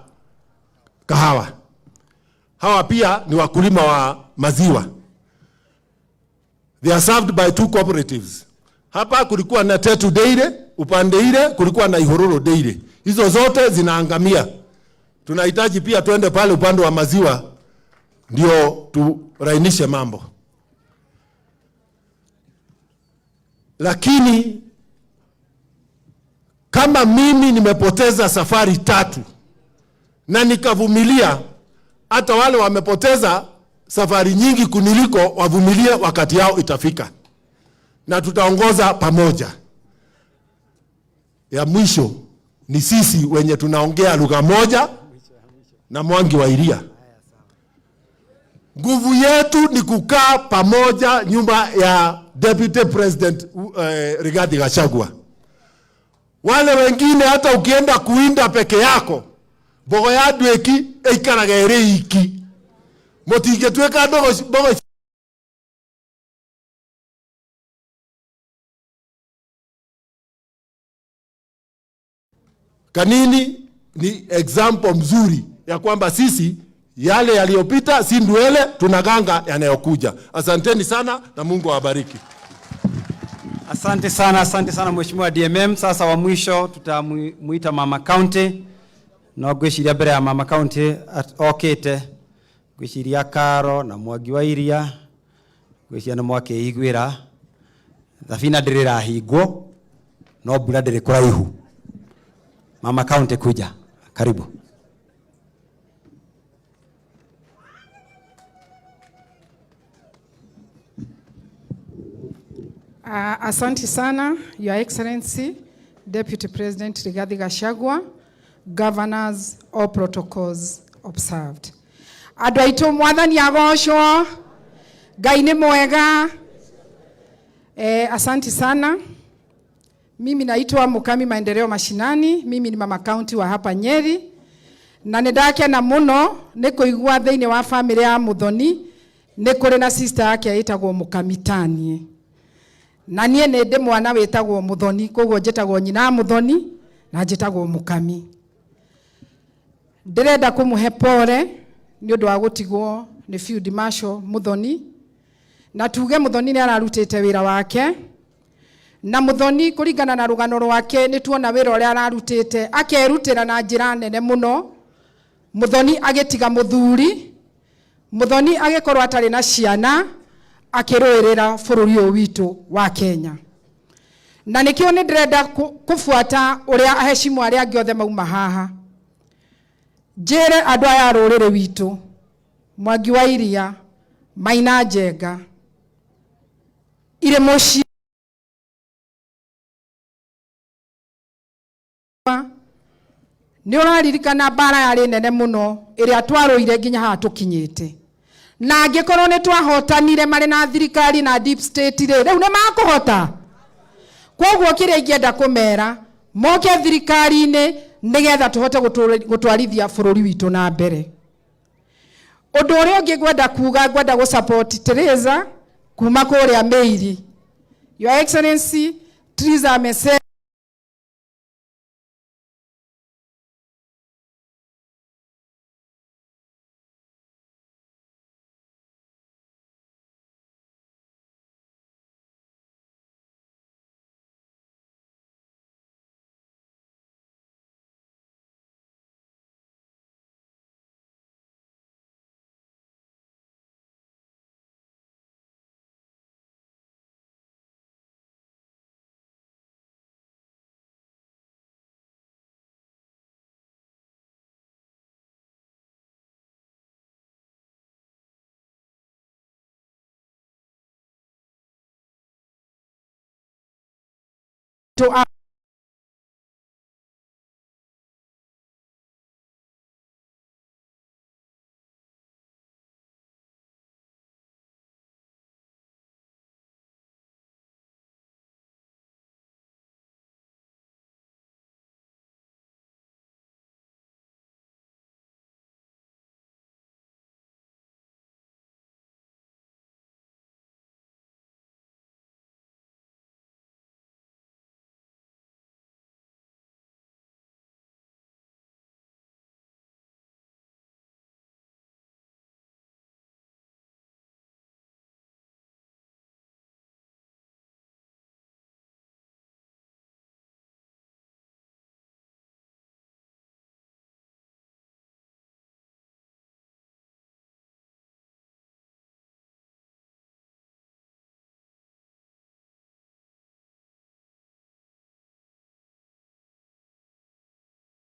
kahawa. Hawa pia ni wakulima wa maziwa. They are served by 2 cooperatives. Hapa kulikuwa na Tetu Dairy, upande ile kulikuwa na Ihororo Dairy. Hizo zote zinaangamia. Tunahitaji pia tuende pale upande wa maziwa ndio turainishe mambo. Lakini kama mimi nimepoteza safari 3 na nikavumilia, hata wale wamepoteza safari nyingi kuniliko wavumilie, wakati yao itafika. Na tutaongoza pamoja. Ya mwisho ni sisi wenye tunaongea lugha moja na Mwangi wa Iria. Nguvu yetu ni kukaa pamoja nyuma ya Deputy President Rigathi Gachagua. Wale wengine hata ukienda kuinda peke yako, bogo ya dweki eikaragere iki. Motige tuweka bogo Kanini ni example mzuri ya kwamba sisi yale yaliyopita si ndwele, tunaganga yanayokuja. Asanteni sana na Mungu awabariki. Asante sana Mheshimiwa DMM. Sasa wa mwisho tutamuita Mama County. No gwiciria mbere ya Mama County okite gwiciria Karo na Mwangi wa Iria, gwiciria na mwake igwira thabina ndirira hingwo no mbura ndĩrĩ kũraihu. Mama County kuja, karibu. Asante sana, Your Excellency, Deputy President Rigathi Gachagua, governors, all protocols observed. Andũ aitũ mwathani agocwo, Ngai nĩ mwega. Asante sana. Mimi naitwa Mukami Maendeleo Mashinani, mimi ni mama county wa hapa Nyeri. Na nĩndakena mũno nĩ kũigua thĩinĩ wa family ya Muthoni nĩ kũrĩ na sister yake ĩtagwo Mukamitani. Na niĩ nĩ ndĩ mwana wĩtagwo Muthoni, koguo njĩtagwo nyina Muthoni na njĩtagwo Mukami. Ndĩrenda kũmũhe pole nĩ ũndũ wa gũtigwo nĩ Field Marshal Muthoni. Na tuge Muthoni nĩ ararutĩte wĩra wake. Na Muthoni kũringana na rũgano rwake nĩ tuona wĩra ũrĩa ararutĩte akerutĩra na njĩra nene mũno. Muthoni agĩtiga mũthuri. Muthoni agĩkorwo atarĩ na ciana akĩrũĩrĩra bũrũri ũyũ witũ wa Kenya. Na nĩkĩo nĩ ndĩrenda kũbuata ũrĩa ahecimu arĩa angĩ othe mauma haha. Njĩre andũ aya a rũrĩrĩ witũ, Mwangi wa Iria, Maina Njenga, irĩ mũciĩ nĩ ũraririkana mbara yarĩ nene mũno ĩrĩa twarũire nginya haha tũkinyĩte. Na angĩkorwo nĩ twahotanire marĩ na thirikari na deep state rĩu nĩ makũhota. Koguo kĩrĩa ingĩenda kũmera moke thirikari-inĩ nĩgetha tũhote gũtwarithia bũrũri witũ na mbere. Ũndũ ũrĩa ũngĩ ngwenda kuga, ngwenda gũsupport Teresa kuma kũrĩa Meiri. Your Excellency, Teresa amesema to